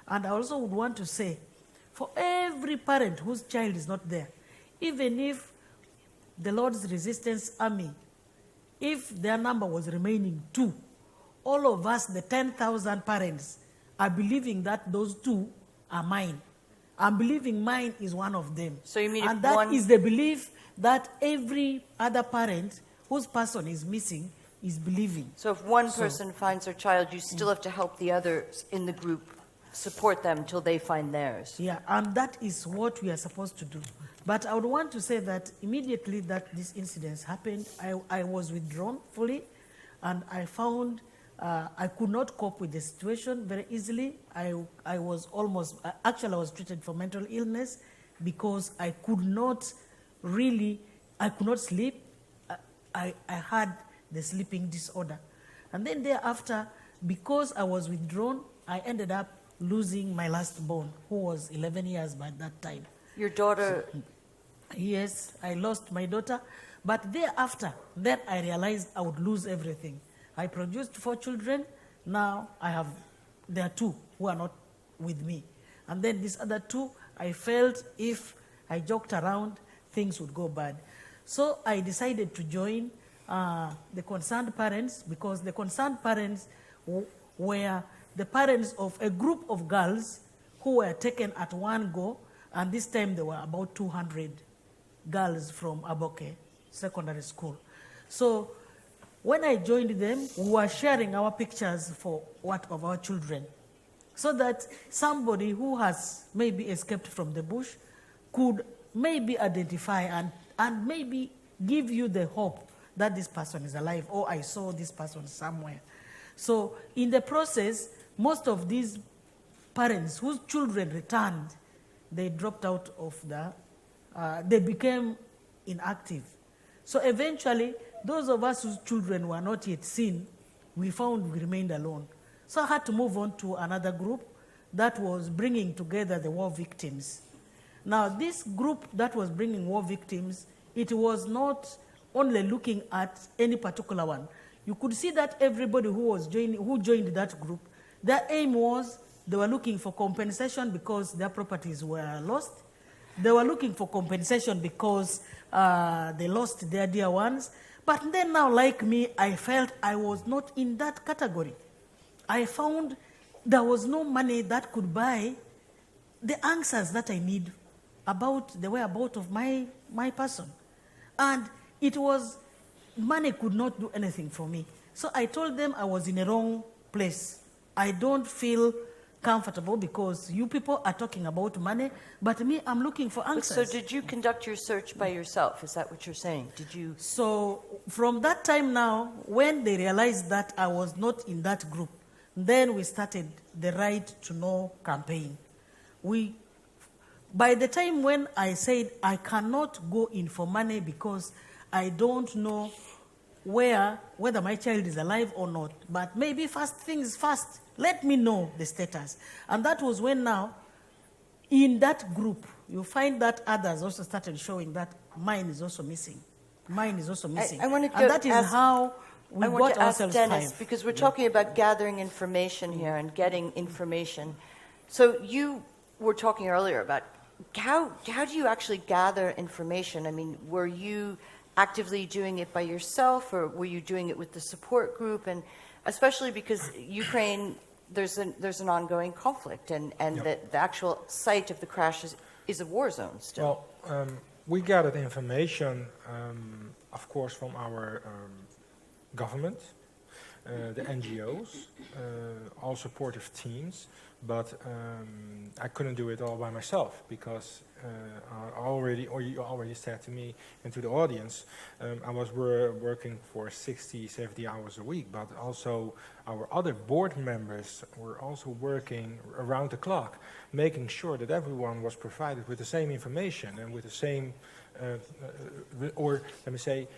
And I also would want to say, for every parent whose child is not there, even if the Lord's Resistance Army, if their number was remaining 2, all of us, the 10,000 parents, are believing that those 2 are mine. I'm believing mine is one of them. So you mean and that is the belief that every other parent whose person is missing is believing. So if one person finds their child, you still have to help the others in the group, support them till they find theirs. Yeah, and that is what we are supposed to do. But I would want to say that immediately that this incident happened, I was withdrawn fully, and I found I could not cope with the situation very easily. I was almost, actually I was treated for mental illness because I could not sleep. I had the sleeping disorder. And then thereafter, because I was withdrawn, I ended up losing my last born, who was 11 years by that time. Your daughter? Yes, I lost my daughter. But thereafter, then I realized I would lose everything. I produced 4 children. Now there are 2 who are not with me. And then these other 2, I felt if I joked around, things would go bad. So I decided to join the concerned parents, because the concerned parents were the parents of a group of girls who were taken at one go, and this time there were about 200 girls from Aboke Secondary School. So when I joined them, we were sharing our pictures of our children, so that somebody who has maybe escaped from the bush could maybe identify and maybe give you the hope that this person is alive, or I saw this person somewhere. So in the process, most of these parents whose children returned, they dropped out of they became inactive. So eventually, those of us whose children were not yet seen, we found we remained alone. So I had to move on to another group that was bringing together the war victims. Now, this group that was bringing war victims, it was not only looking at any particular one. You could see that everybody who joined that group, their aim was they were looking for compensation because their properties were lost. They were looking for compensation because they lost their dear ones. But then now, like me, I felt I was not in that category. I found there was no money that could buy the answers that I need about the whereabouts of my person. And money could not do anything for me. So I told them I was in a wrong place. I don't feel comfortable because you people are talking about money, but me, I'm looking for answers. So did you conduct your search by yourself? Is that what you're saying? Did you? So from that time now, when they realized that I was not in that group, then we started the Right to Know campaign. By the time when I said I cannot go in for money because I don't know whether my child is alive or not, but maybe first things first, let me know the status. And that was when now, in that group, you find that others also started showing that mine is also missing. Mine is also missing. I want to and that is how we got ourselves Dennis, 5. because we're talking about gathering information here and getting information. So you were talking earlier about how do you actually gather information? I mean, were you actively doing it by yourself, or were you doing it with the support group? And especially because Ukraine, there's an ongoing conflict, and the actual site of the crash is a war zone still. Well, we gathered information, of course, from our government, the NGOs, all supportive teams, but I couldn't do it all by myself because you already said to me and to the audience, I was working for 60, 70 hours a week, but also our other board members were also working around the clock, making sure that everyone was provided with the same information and with the same, or let me say,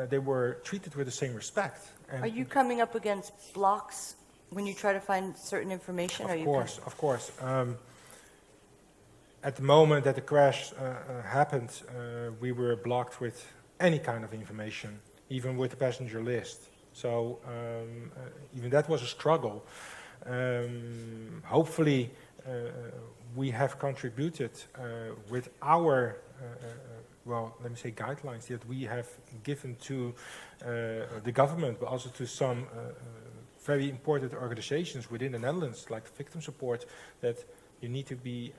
they were treated with the same respect. And are you coming up against blocks when you try to find certain information? Of course. At the moment that the crash happened, we were blocked with any kind of information, even with the passenger list. So even that was a struggle. Hopefully, we have contributed with our well, let me say guidelines that we have given to the government, but also to some very important organizations within the Netherlands, like victim support, that you need to be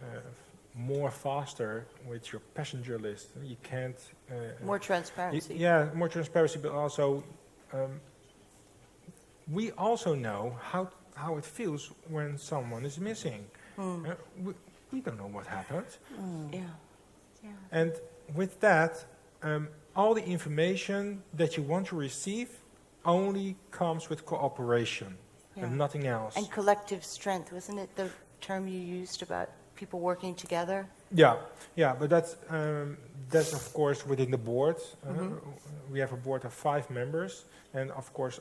more faster with your passenger list. You can't... more transparency. More transparency, but also we also know how it feels when someone is missing. We don't know what happened. Yeah. And with that, all the information that you want to receive only comes with cooperation and nothing else. And collective strength, wasn't it the term you used about people working together? Yeah, but that's of course within the board. We have a board of 5 members, and of course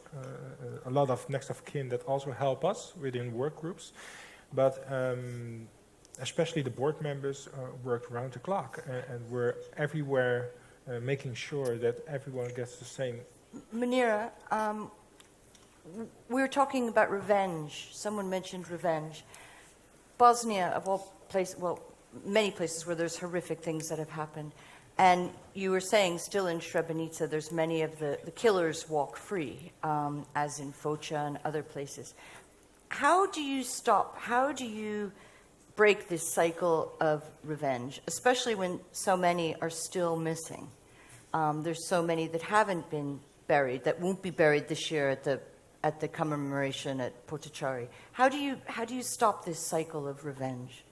a lot of next of kin that also help us within work groups. But especially the board members worked round the clock and were everywhere making sure that everyone gets the same. Manera, we were talking about revenge. Someone mentioned revenge. Bosnia, of all places, well, many places where there's horrific things that have happened. And you were saying still in Srebrenica, there's many of the killers walk free, as in Foča and other places. How do you break this cycle of revenge, especially when so many are still missing? There's so many that haven't been buried, that won't be buried this year at the commemoration at Potocari. How do you stop this cycle of revenge?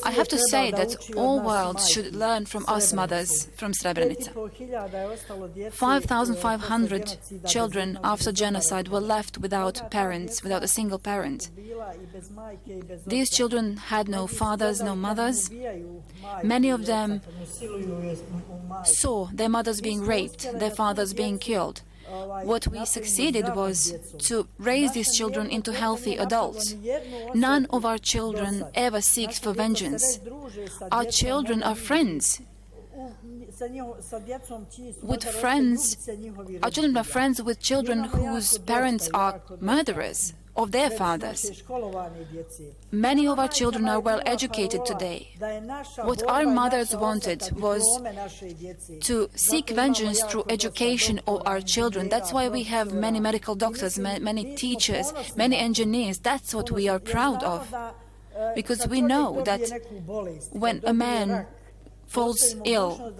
I have to say that all world should learn from us mothers from Srebrenica. 5,500 children after genocide were left without parents, without a single parent. These children had no fathers, no mothers. Many of them saw their mothers being raped, their fathers being killed. What we succeeded was to raise these children into healthy adults. None of our children ever seeks for vengeance. Our children are friends. Our children are friends with children whose parents are murderers of their fathers. Many of our children are well educated today. What our mothers wanted was to seek vengeance through education of our children. That's why we have many medical doctors, many teachers, many engineers. That's what we are proud of. Because we know that when a man falls ill,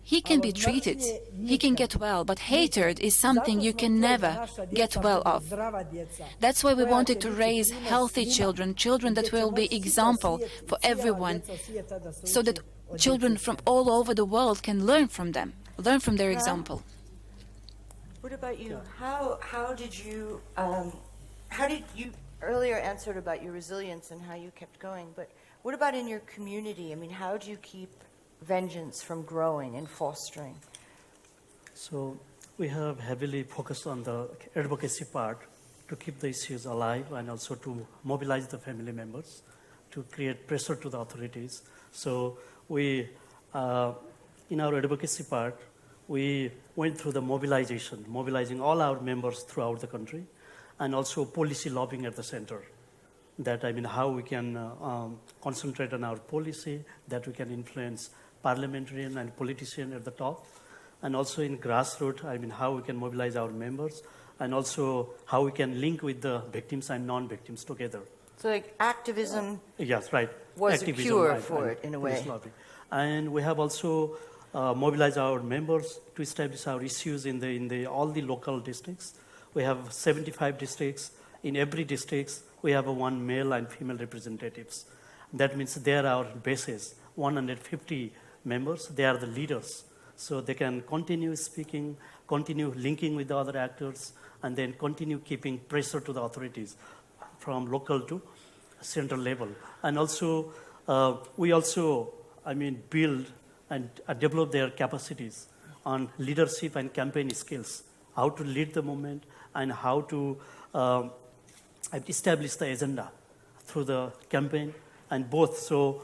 he can be treated, he can get well, but hatred is something you can never get well of. That's why we wanted to raise healthy children, children that will be example for everyone, so that children from all over the world can learn from them, learn from their example. What about you? How did you earlier answered about your resilience and how you kept going, but what about in your community? I mean, how do you keep vengeance from growing and fostering? So we have heavily focused on the advocacy part to keep the issues alive and also to mobilize the family members, to create pressure to the authorities. So we, in our advocacy part, we went through the mobilizing all our members throughout the country, and also policy lobbying at the center. That, I mean, how we can concentrate on our policy, that we can influence parliamentarian and politician at the top, and also in grassroots, I mean, how we can mobilize our members, and also how we can link with the victims and non-victims together. So like activism yes, right. was activism, a cure right, for it, in a way. Lobbying. And we have also mobilized our members to establish our issues in all the local districts. We have 75 districts. In every district, we have one male and female representatives. That means they are our bases, 150 members. They are the leaders. So they can continue speaking, continue linking with the other actors, and then continue keeping pressure to the authorities from local to central level. And also, we also, I mean, build and develop their capacities on leadership and campaign skills, how to lead the movement and how to establish the agenda through the campaign and both. So,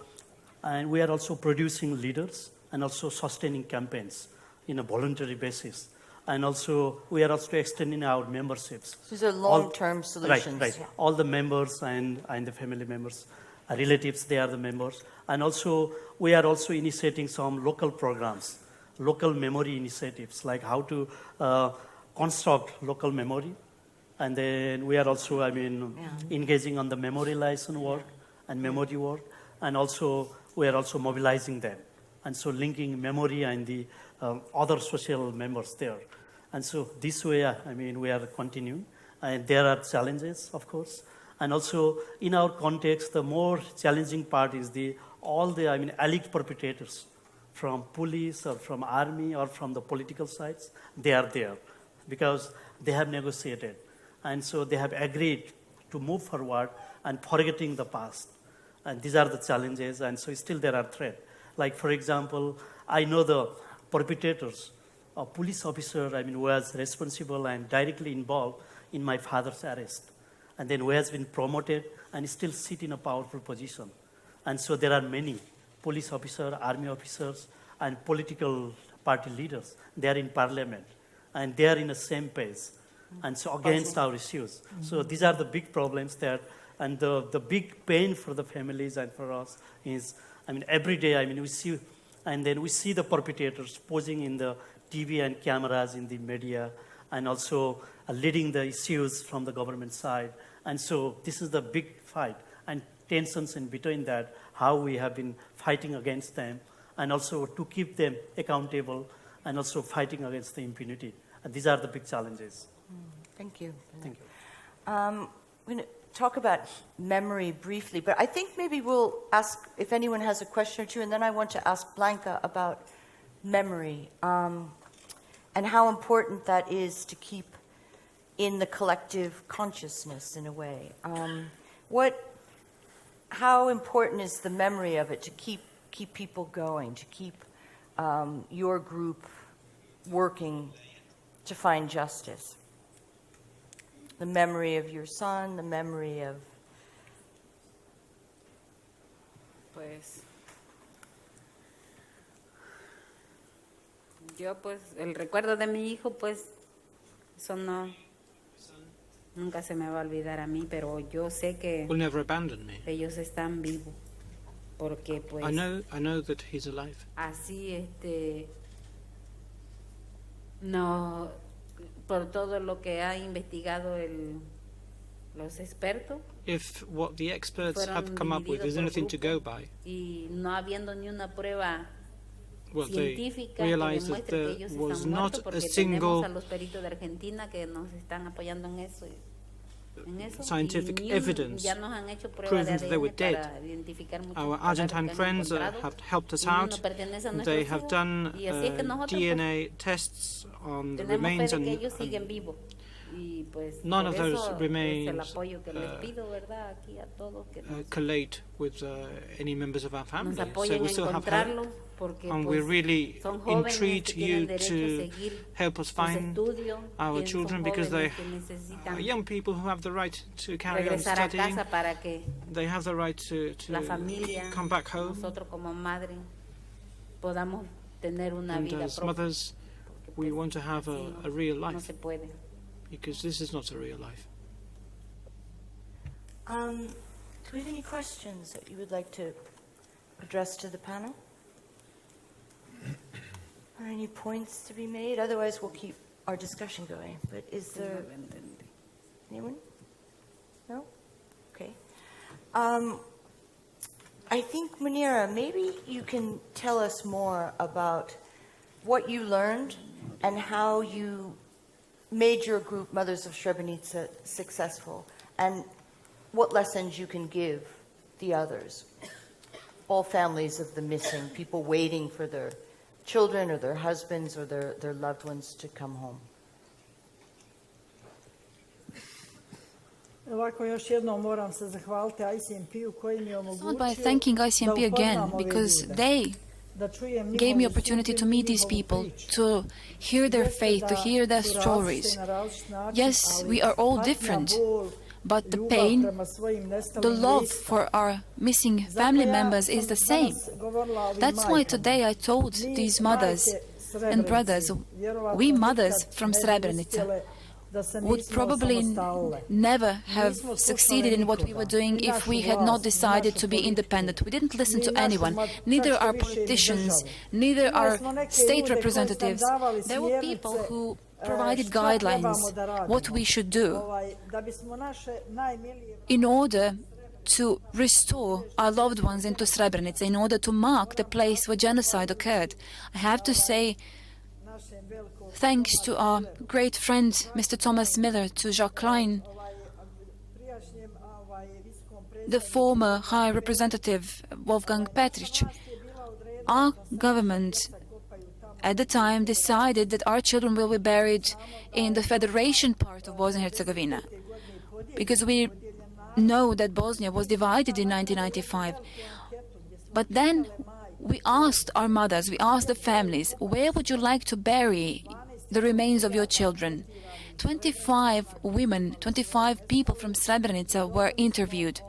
and we are also producing leaders and also sustaining campaigns in a voluntary basis. And also, we are also extending our memberships. These are long-term solutions. Right. Yeah. All the members and the family members, relatives, they are the members. And also, we are also initiating some local programs, local memory initiatives, like how to construct local memory. And then we are also, I mean, engaging on the memorialization work and memory work. And also, we are also mobilizing them. And so linking memory and the other social members there. And so this way, I mean, we are continuing. And there are challenges, of course. And also, in our context, the more challenging part is all the alleged perpetrators from police or from army or from the political sides, they are there because they have negotiated. And so they have agreed to move forward and forgetting the past. And these are the challenges, and so still there are threats. Like, for example, I know the perpetrators, a police officer, who was responsible and directly involved in my father's arrest, and then who has been promoted and still sit in a powerful position. And so there are many police officers, army officers, and political party leaders. They are in parliament, and they are in the same page, and so against our issues. Mm-hmm. So these are the big problems there, and the big pain for the families and for us is, every day, we see, and then we see the perpetrators posing in the TV and cameras in the media, and also leading the issues from the government side. And so this is the big fight, and tensions in between that, how we have been fighting against them, and also to keep them accountable, and also fighting against the impunity. And these are the big challenges. Thank you. Thank you. I'm going to talk about memory briefly, but I think maybe we'll ask if anyone has a question or two, and then I want to ask Blanca about memory and how important that is to keep in the collective consciousness in a way. How important is the memory of it to keep people going, to keep your group working to find justice? The memory of your son, the memory of... Pues yo el recuerdo de mi hijo, pues eso no nunca se me va a olvidar a mí, pero yo sé que will never abandon me. Ellos están vivos porque pues I know that he's alive. Así no por todo lo que ha investigado los expertos. if what the experts have come up with is anything to go by, y no habiendo ni una prueba well, they científica que realized that demuestre que there ellos was están not muertos, a porque single tenemos a los peritos de Argentina que nos están apoyando en eso. scientific Y ni evidence ya nos han hecho pruebas proving de that they were ADN dead. para identificar muchos Our cadáveres Argentine que han friends encontrado, have helped us y ninguno out. pertenece a nuestros They have hijos. done Y así es que nosotros, DNA tests on the tenemos fe remains, de que and ellos siguen vivos. Y pues none por of those eso es el remains apoyo que les pido, ¿verdad? Aquí a todos que nos collate with any members of our family. So apoyen we a still have encontrarlos, hope, porque and we pues really son jóvenes entreat que tienen you derecho a to seguir help us sus find estudios, our y children, son because they jóvenes que necesitan are young people who have the right to carry on regresar a studying. casa para que They have the right to la familia, come back home. nosotros como madre, podamos tener una And vida as propia. mothers, we want to have a real No life, se puede. because this is not a real life. Do we have any questions that you would like to address to the panel? Are any points to be made? Otherwise, we'll keep our discussion going. But is there anyone? No? Okay. I think, Manera, maybe you can tell us more about what you learned and how you made your group, Mothers of Srebrenica, successful, and what lessons you can give the others, all families of the missing, people waiting for their children or their husbands or their loved ones to come home. Ovako još jednom moram se zahvaliti ICMP-u koji mi je Start omogućio by thanking ICMP da again, upoznam ove because ljude. they Da čujem gave me njihovu opportunity to sudbinu, meet these njihovu people, priču. to hear their Jeste faith, to da hear their su različiti stories. na različit način, Yes, ali we are all patnja, different, bol, but the ljubav pain, prema svojim the nestalim love bliskim. for our missing Zato family ja members sam is the same. danas govorila ovim That's why majkama. today I told Mi, these mothers majke and brothers, Srebrenice, vjerovatno we mothers nikad from ne bi Srebrenica uspjele da se would nismo probably osamostalile. never have Nismo slušale succeeded in what we were nikoga, doing ni if našu we had not vlast, ni decided našu to be politiku, independent. We didn't listen ni to našu anyone, čak neither što our više ni politicians, državu. neither Imali our smo neke state ljude koji su nam representatives. davali There were people smjernice, who provided šta guidelines, trebamo da radimo. what we should do Da bismo naše najmilije in order to restore our loved ones into Srebrenica, in order to mark the place where genocide occurred. I have to say našem velikom thanks to our great friend, Mr. Thomas Miller, to Jacques Klein, prijašnjem visokom the former High Representative Wolfgang Petric. Our government at the time decided that our children will be buried in the Federation part of Bosnia and Herzegovina, because we know that Bosnia was divided in 1995. But then we asked our mothers, we asked the families, where would you like to bury the remains of your children? 25 women, 25 people from Srebrenica were interviewed.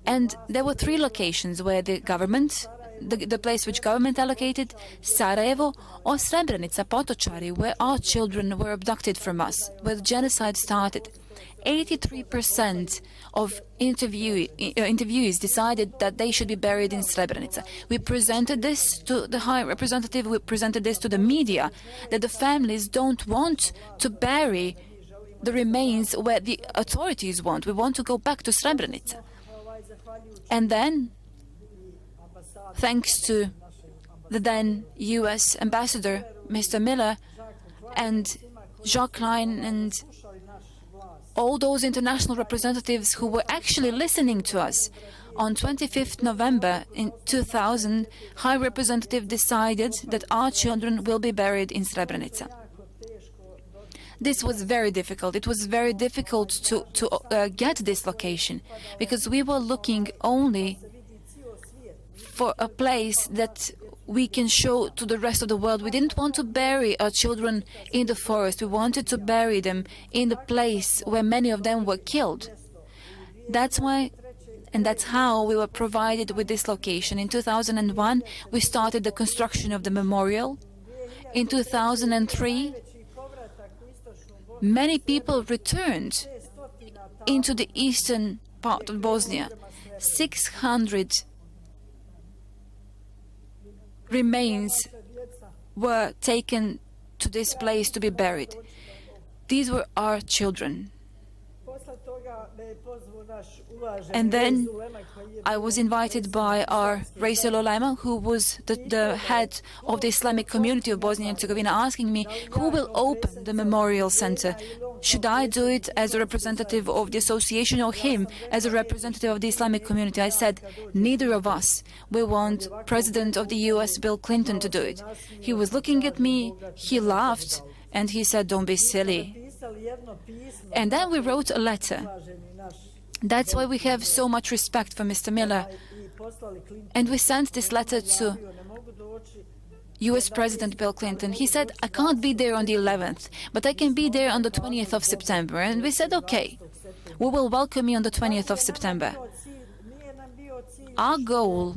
And there were 3 locations where the government, the place which government allocated, Sarajevo or Srebrenica, Potočari, where our children were abducted from us, where the genocide started. 83% of interviewees decided that they should be buried in Srebrenica. We presented this to the High Representative, we presented this to the media, that the families don't want to bury the remains where the authorities want. We want to go back to Srebrenica. And then, thanks to the then US Ambassador, Mr. Miller, and Jacques Klein, and all those international representatives who were actually listening to us, on 25th November in 2000, High Representative decided that our children will be buried in Srebrenica. This was very difficult. It was very difficult to get this location, because we were looking only for a place that we can show to the rest of the world. We didn't want to bury our children in the forest. We wanted to bury them in the place where many of them were killed. That's why, and that's how we were provided with this location. In 2001, we started the construction of the memorial. In 2003, many people returned into the eastern part of Bosnia. 600 remains were taken to this place to be buried. These were our children. Posle toga And then I was invited by our Raisel Olema, who was the head of the Islamic community of Bosnia and Herzegovina, asking me who will open the memorial center. Should I do it as a representative of the association or him as a representative of the Islamic community? I said, neither of us. We want President of the US, Bill Clinton, to do it. He was looking at me, he laughed, and he said, don't be silly. And then we wrote a letter. That's why we have so much respect for Mr. Miller. And we sent this letter to US President Bill Clinton. He said, I can't be there on the 11th, but I can be there on the 20th of September. And we said, okay, we will welcome you on the 20th of September. Our goal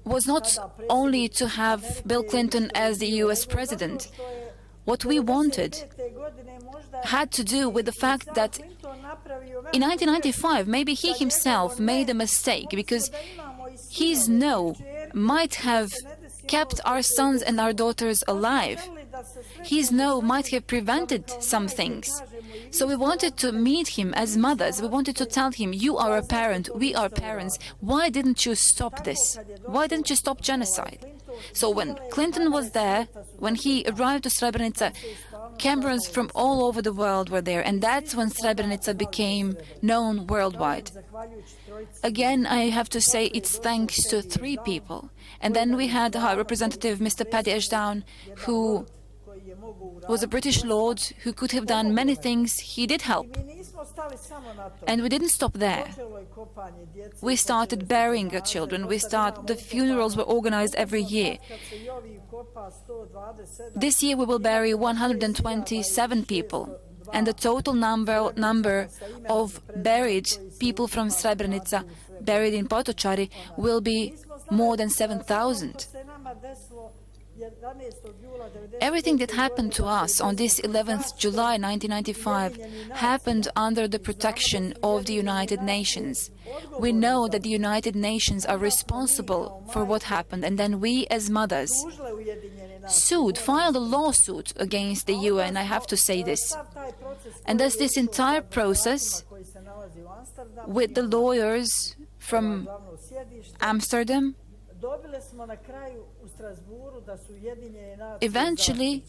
was not only to have Bill Clinton as the US President. What we wanted had to do with the fact that in 1995, maybe he himself made a mistake, because his no might have kept our sons and our daughters alive. His no might have prevented some things. So we wanted to meet him as mothers. We wanted to tell him, you are a parent, we are parents. Why didn't you stop this? Why didn't you stop genocide? So when Clinton was there, when he arrived to Srebrenica, cameras from all over the world were there, and that's when Srebrenica became known worldwide. Again, I have to say it's thanks to 3 people. And then we had our representative, Mr. Paddy Ashdown, who was a British lord who could have done many things. He did help. And we didn't stop there. We started burying our children. The funerals were organized every year. This year we will bury 127 people. And the total number of buried people from Srebrenica, buried in Potočari, will be more than 7,000. Everything that happened to us on this 11th July 1995 happened under the protection of the United Nations. We know that the United Nations are responsible for what happened, and then we as mothers filed a lawsuit against the UN. I have to say this. And there's this entire process with the lawyers from Amsterdam. Eventually,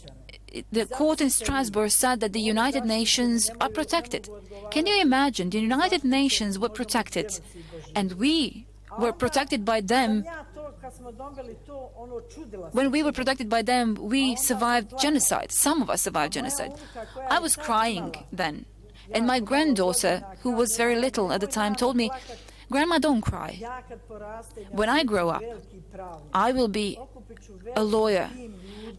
the court in Strasbourg said that the United Nations are protected. Can you imagine? The United Nations were protected, and we were protected by them. When we were protected by them, we survived genocide. Some of us survived genocide. I was crying then, and my granddaughter, who was very little at the time, told me, "Grandma, don't cry. When I grow up, I will be a lawyer,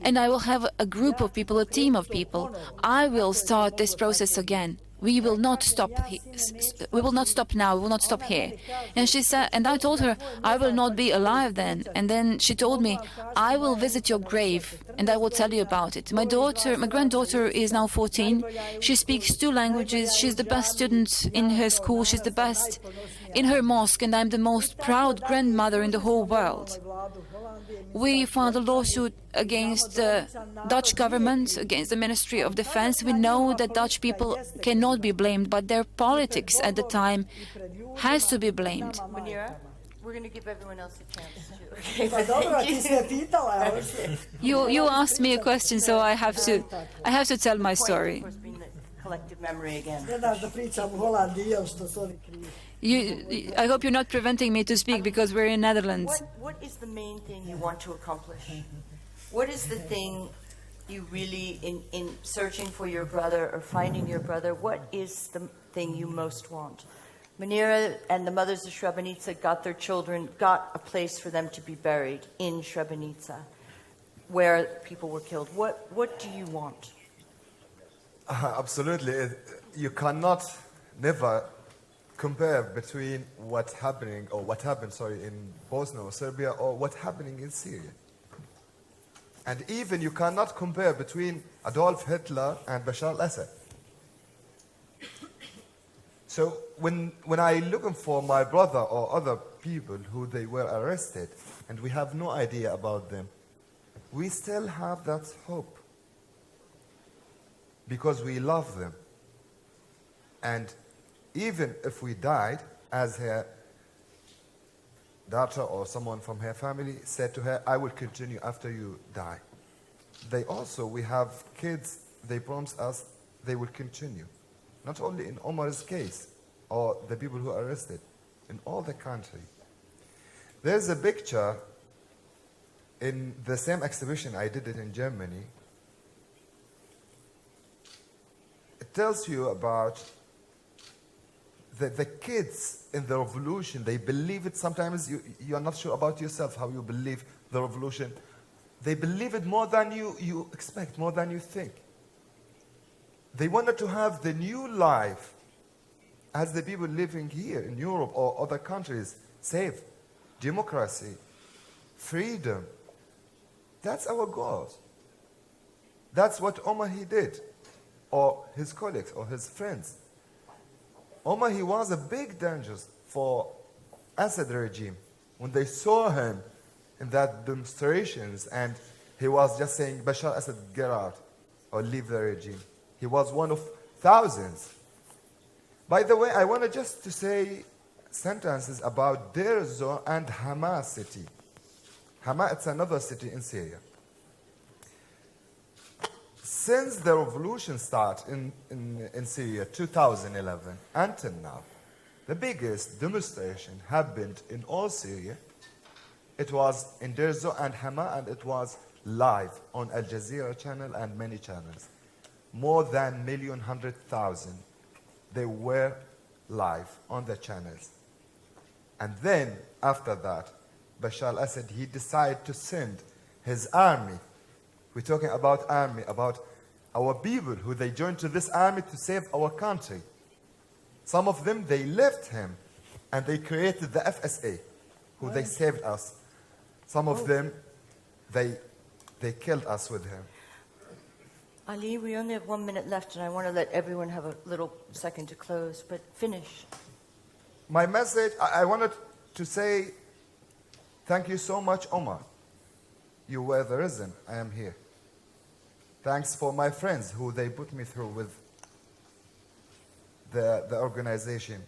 and I will have a group of people, a team of people. I will start this process again. We will not stop. We will not stop now. We will not stop here." And she said, and I told her, "I will not be alive then." And then she told me, "I will visit your grave and I will tell you about it." My granddaughter is now 14. She speaks 2 languages. She's the best student in her school. She's the best in her mosque, and I'm the most proud grandmother in the whole world. We filed a lawsuit against the Dutch government, against the Ministry of Defense. We know that Dutch people cannot be blamed, but their politics at the time has to be blamed. Manera, we're going to give everyone else a chance to. You asked me a question, so I have to tell my story. Collective memory again. I hope you're not preventing me to speak, because we're in Netherlands. What is the main thing you want to accomplish? What is the thing you really, in searching for your brother or finding your brother, what is the thing you most want? Manera and the mothers of Srebrenica got their children, got a place for them to be buried in Srebrenica, where people were killed. What do you want? Absolutely. You cannot never compare between what happened in Bosnia or Serbia or what's happening in Syria. And even you cannot compare between Adolf Hitler and Bashar al-Assad. So when I looking for my brother or other people who they were arrested and we have no idea about them, we still have that hope because we love them. And even if we died, as her daughter or someone from her family said to her, I will continue after you die. We have kids, they promised us they will continue. Not only in Omar's case, or the people who are arrested, in all the country. There's a picture in the same exhibition I did it in Germany. It tells you about the kids in the revolution. They believe it. Sometimes you are not sure about yourself how you believe the revolution. They believe it more than you expect, more than you think. They wanted to have the new life as the people living here in Europe or other countries, safe, democracy, freedom. That's our goals. That's what Omar he did, or his colleagues, or his friends. Omar he was a big danger for Assad regime when they saw him in that demonstrations and he was just saying, Bashar Assad, get out or leave the regime. He was one of thousands. By the way, I wanted just to say sentences about Deir ez-Zor and Hama city. Hama, it's another city in Syria. Since the revolution started in Syria, 2011, until now, the biggest demonstration happened in all Syria. It was in Deir ez-Zor and Hama, and it was live on Al Jazeera channel and many channels. More than 1,100,000. They were live on the channels. And then, after that, Bashar al-Assad, he decided to send his army. We're talking about army, about our people who they joined to this army to save our country. Some of them, they left him and they created the FSA, who they saved us. Some of them, they killed us with him. Ali, we only have 1 minute left, and I want to let everyone have a little second to close, but finish. My message, I wanted to say, thank you so much, Omar. You were the reason I am here. Thanks for my friends who they put me through with the organization.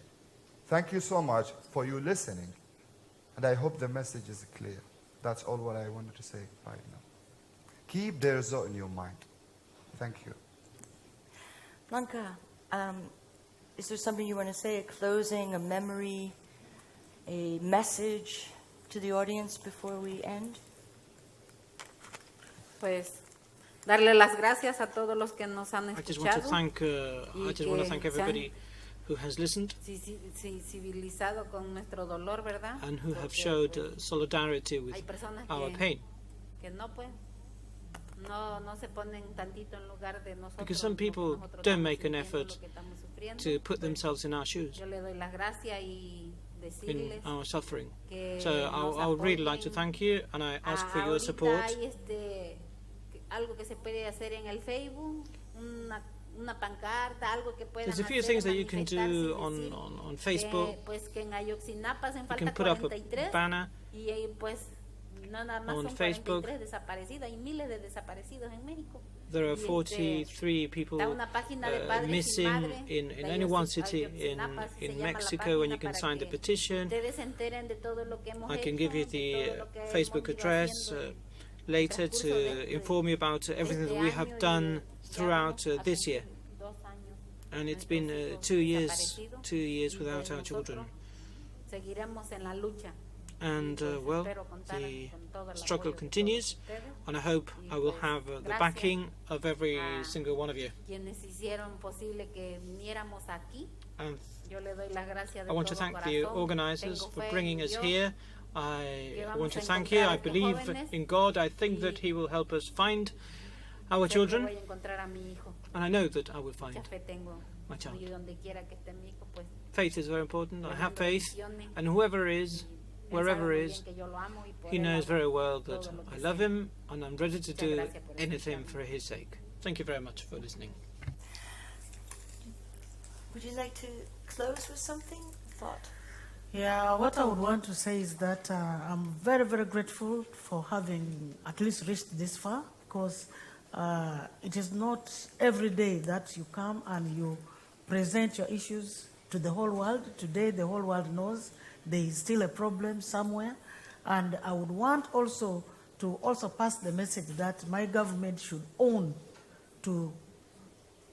Thank you so much for you listening. And I hope the message is clear. That's all what I wanted to say right now. Keep Deir ez-Zor in your mind. Thank you. Blanca, is there something you want to say, a closing, a memory, a message to the audience before we end? Pues darle las gracias a todos los que nos han I just want to escuchado. thank everybody who has listened Sensibilizado con nuestro dolor, ¿verdad? and who have Porque, showed pues, solidarity with hay personas our pain. que no se ponen tantito en lugar de nosotros. Because some people don't make an effort to put themselves in our shoes, Yo le doy las gracias y in decirles our suffering. que So nos I would really like to apoyen. thank you, and I ask for your Ahorita support. hay algo que se puede hacer en el Facebook, una pancarta, algo que puedan There's a few hacer, things that you can manifestarse y do decir on Facebook. que, pues, que en Ayotzinapa hacen You falta can put up 43 a banner y pues no nada más on son Facebook. 43 desaparecidos, hay miles de desaparecidos en México. There are Y, 43 people está una página de padres y missing madres in de any one Ayotzinapa, city se llama in la Mexico, and you página can para sign the que petition. ustedes se enteren de todo lo que hemos I can hecho, give you de the todo lo que Facebook hemos ido address haciendo later transcurso to de inform you about everything that we año have y done ya throughout vamos a this year. cumplir 2 años. And it's been Nuestros hijos 2 years, desaparecidos, 2 years y without pues our children. nosotros seguiremos en la lucha. And Y, pues, well, espero contar the con todo el struggle apoyo de continues, todos ustedes, and I hope y, I will pues, have the gracias backing of every a single one of you. quienes hicieron posible que viniéramos aquí. And Yo le doy las gracias de I want to todo thank the corazón. organizers Tengo for fe bringing en us Dios, here. I que vamos want to a thank you. I encontrar a estos believe jóvenes, in God. I think that He will help us find our sé que children, voy a encontrar a mi hijo. and I know that I will find Mucha fe tengo. my child. Y donde quiera que esté mi hijo, pues Faith is very important. I le have mando faith, bendiciones. and whoever is, Él wherever sabe muy is, bien que yo lo amo y por he él knows hago very well todo that lo que I sé. love him, and I'm ready to Muchas do gracias por anything escucharme. for his sake. Thank you very much for listening. Would you like to close with something? Thought? Yeah, what I would want to say is that I'm very, very grateful for having at least reached this far, because it is not every day that you come and you present your issues to the whole world. Today, the whole world knows there is still a problem somewhere. And I would want also to also pass the message that my government should own to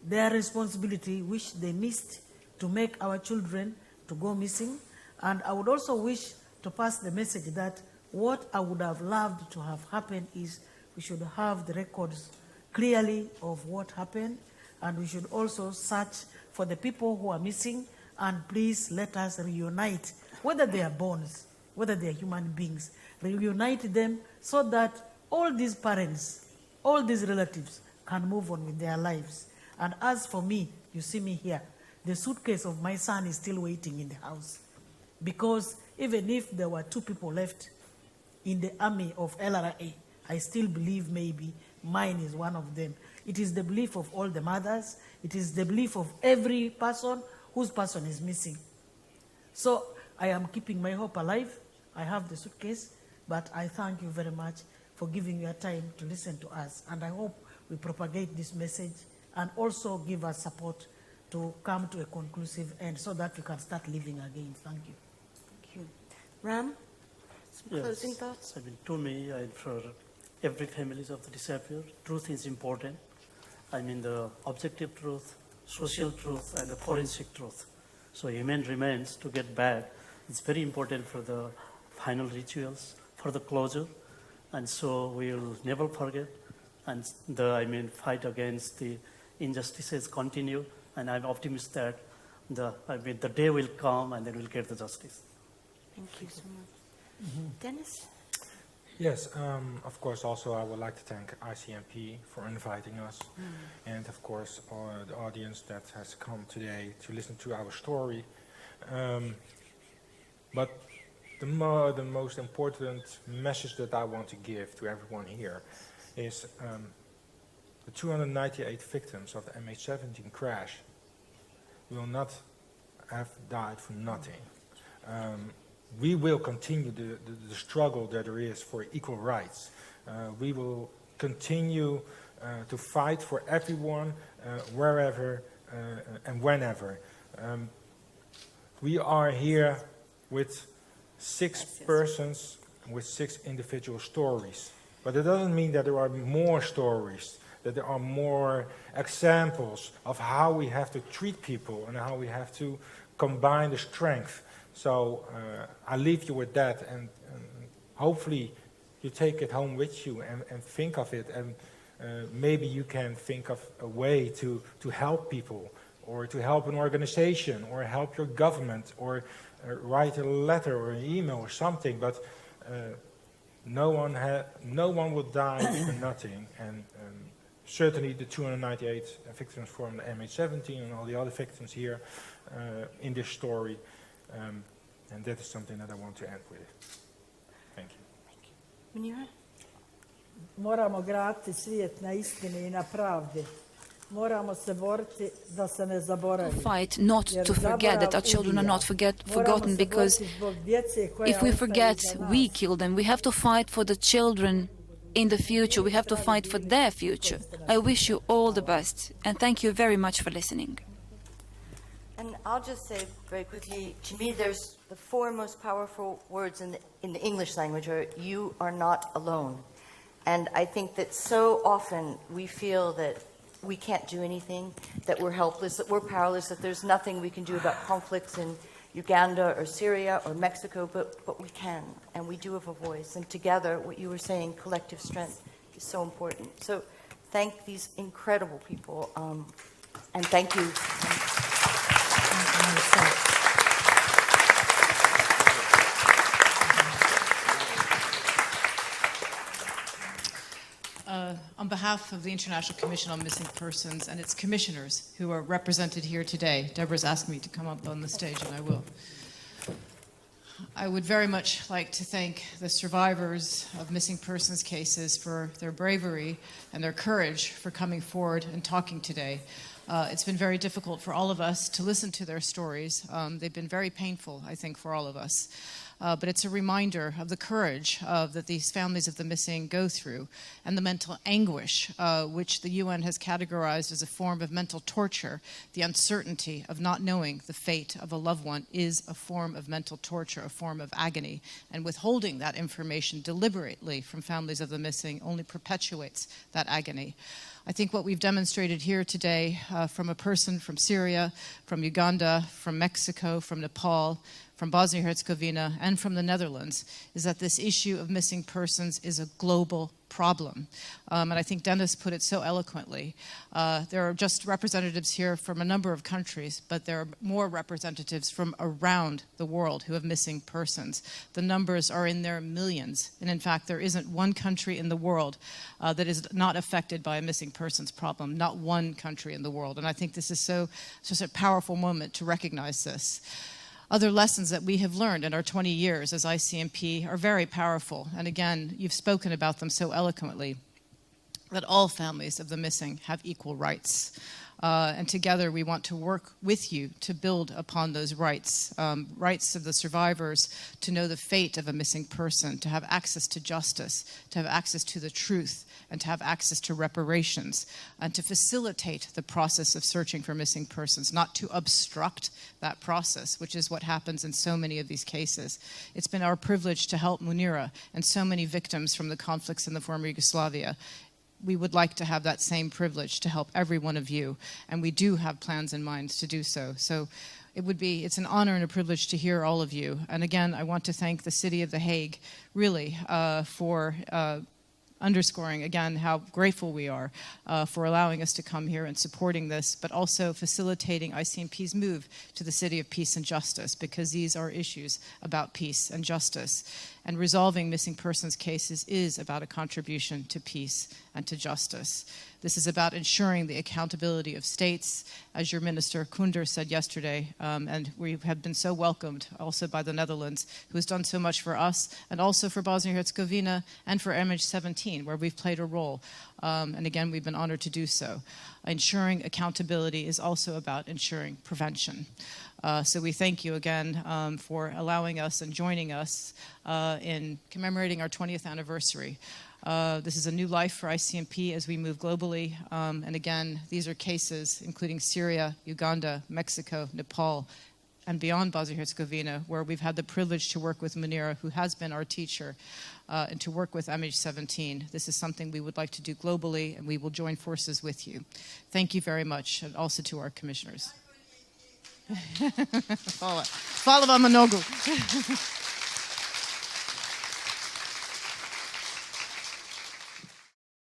their responsibility, which they missed to make our children to go missing. And I would also wish to pass the message that what I would have loved to have happened is we should have the records clearly of what happened, and we should also search for the people who are missing, and please let us reunite, whether they are bones, whether they are human beings, reunite them so that all these parents, all these relatives can move on with their lives. And as for me, you see me here, the suitcase of my son is still waiting in the house. Because even if there were 2 people left in the army of LRA, I still believe maybe mine is one of them. It is the belief of all the mothers. It is the belief of every person whose person is missing. So I am keeping my hope alive. I have the suitcase, but I thank you very much for giving your time to listen to us. And I hope we propagate this message and also give us support to come to a conclusive end so that we can start living again. Thank you. Thank you. Ram, some closing thoughts? I mean, to me, for every families of the disappeared, truth is important. I mean, the objective truth, social truth, and the forensic truth. So human remains to get back. It's very important for the final rituals, for the closure. And so we will never forget. And fight against the injustices continue. And I'm optimistic that the day will come and then we'll get the justice. Thank you so much. Dennis? Yes, of course, also I would like to thank ICMP for inviting us, and of course the audience that has come today to listen to our story. But the most important message that I want to give to everyone here is the 298 victims of the MH17 crash will not have died for nothing. We will continue the struggle that there is for equal rights. We will continue to fight for everyone, wherever and whenever. We are here with 6 persons with 6 individual stories. But it doesn't mean that there are more stories, that there are more examples of how we have to treat people and how we have to combine the strength. So I leave you with that, and hopefully you take it home with you and think of it, and maybe you can think of a way to help people, or to help an organization, or help your government, or write a letter or an email or something. But no one will die for nothing, and certainly the 298 victims from the MH17 and all the other victims here in this story. And that is something that I want to end with. Thank you. Manera? Moramo graditi svijet na istini I na pravdi. Moramo se boriti da se ne zaboravi. Fight not to forget that our children are not forgotten, because if we forget, we kill them. We have to fight for the children in the future. We have to fight for their future. I wish you all the best, and thank you very much for listening. And I'll just say very quickly, to me, there's the 4 most powerful words in the English language are, you are not alone. And I think that so often we feel that we can't do anything, that we're helpless, that we're powerless, that there's nothing we can do about conflicts in Uganda or Syria or Mexico, but we can, and we do have a voice. And together, what you were saying, collective strength, is so important. So thank these incredible people, and thank you. On behalf of the International Commission on Missing Persons and its commissioners who are represented here today, Deborah's asked me to come up on the stage, and I will. I would very much like to thank the survivors of missing persons cases for their bravery and their courage for coming forward and talking today. It's been very difficult for all of us to listen to their stories. They've been very painful, I think, for all of us. but it's a reminder of the courage that these families of the missing go through and the mental anguish which the UN has categorized as a form of mental torture. The uncertainty of not knowing the fate of a loved one is a form of mental torture, a form of agony, and withholding that information deliberately from families of the missing only perpetuates that agony. I think what we've demonstrated here today from a person from Syria, from Uganda, from Mexico, from Nepal, from Bosnia-Herzegovina, and from the Netherlands is that this issue of missing persons is a global problem. And I think Dennis put it so eloquently. There are just representatives here from a number of countries, but there are more representatives from around the world who have missing persons. The numbers are in their millions. And in fact, there isn't one country in the world that is not affected by a missing persons problem, not one country in the world. And I think this is just a powerful moment to recognize this. Other lessons that we have learned in our 20 years as ICMP are very powerful. And again, you've spoken about them so eloquently, that all families of the missing have equal rights. And together we want to work with you to build upon those rights, rights of the survivors to know the fate of a missing person, to have access to justice, to have access to the truth, and to have access to reparations, and to facilitate the process of searching for missing persons, not to obstruct that process, which is what happens in so many of these cases. It's been our privilege to help Manera and so many victims from the conflicts in the former Yugoslavia. We would like to have that same privilege to help every one of you, and we do have plans in mind to do so. So it's an honor and a privilege to hear all of you. And again, I want to thank the City of The Hague, really, for underscoring again how grateful we are for allowing us to come here and supporting this, but also facilitating ICMP's move to the City of Peace and Justice, because these are issues about peace and justice. And resolving missing persons cases is about a contribution to peace and to justice. This is about ensuring the accountability of states, as your Minister Kunder said yesterday, and we have been so welcomed also by the Netherlands, who has done so much for us, and also for Bosnia-Herzegovina and for MH17, where we've played a role. And again, we've been honored to do so. Ensuring accountability is also about ensuring prevention. So we thank you again for allowing us and joining us in commemorating our 20th anniversary. This is a new life for ICMP as we move globally. And again, these are cases including Syria, Uganda, Mexico, Nepal, and beyond Bosnia-Herzegovina, where we've had the privilege to work with Manera, who has been our teacher, and to work with MH17. This is something we would like to do globally, and we will join forces with you. Thank you very much, and also to our commissioners. Hvala vam mnogo.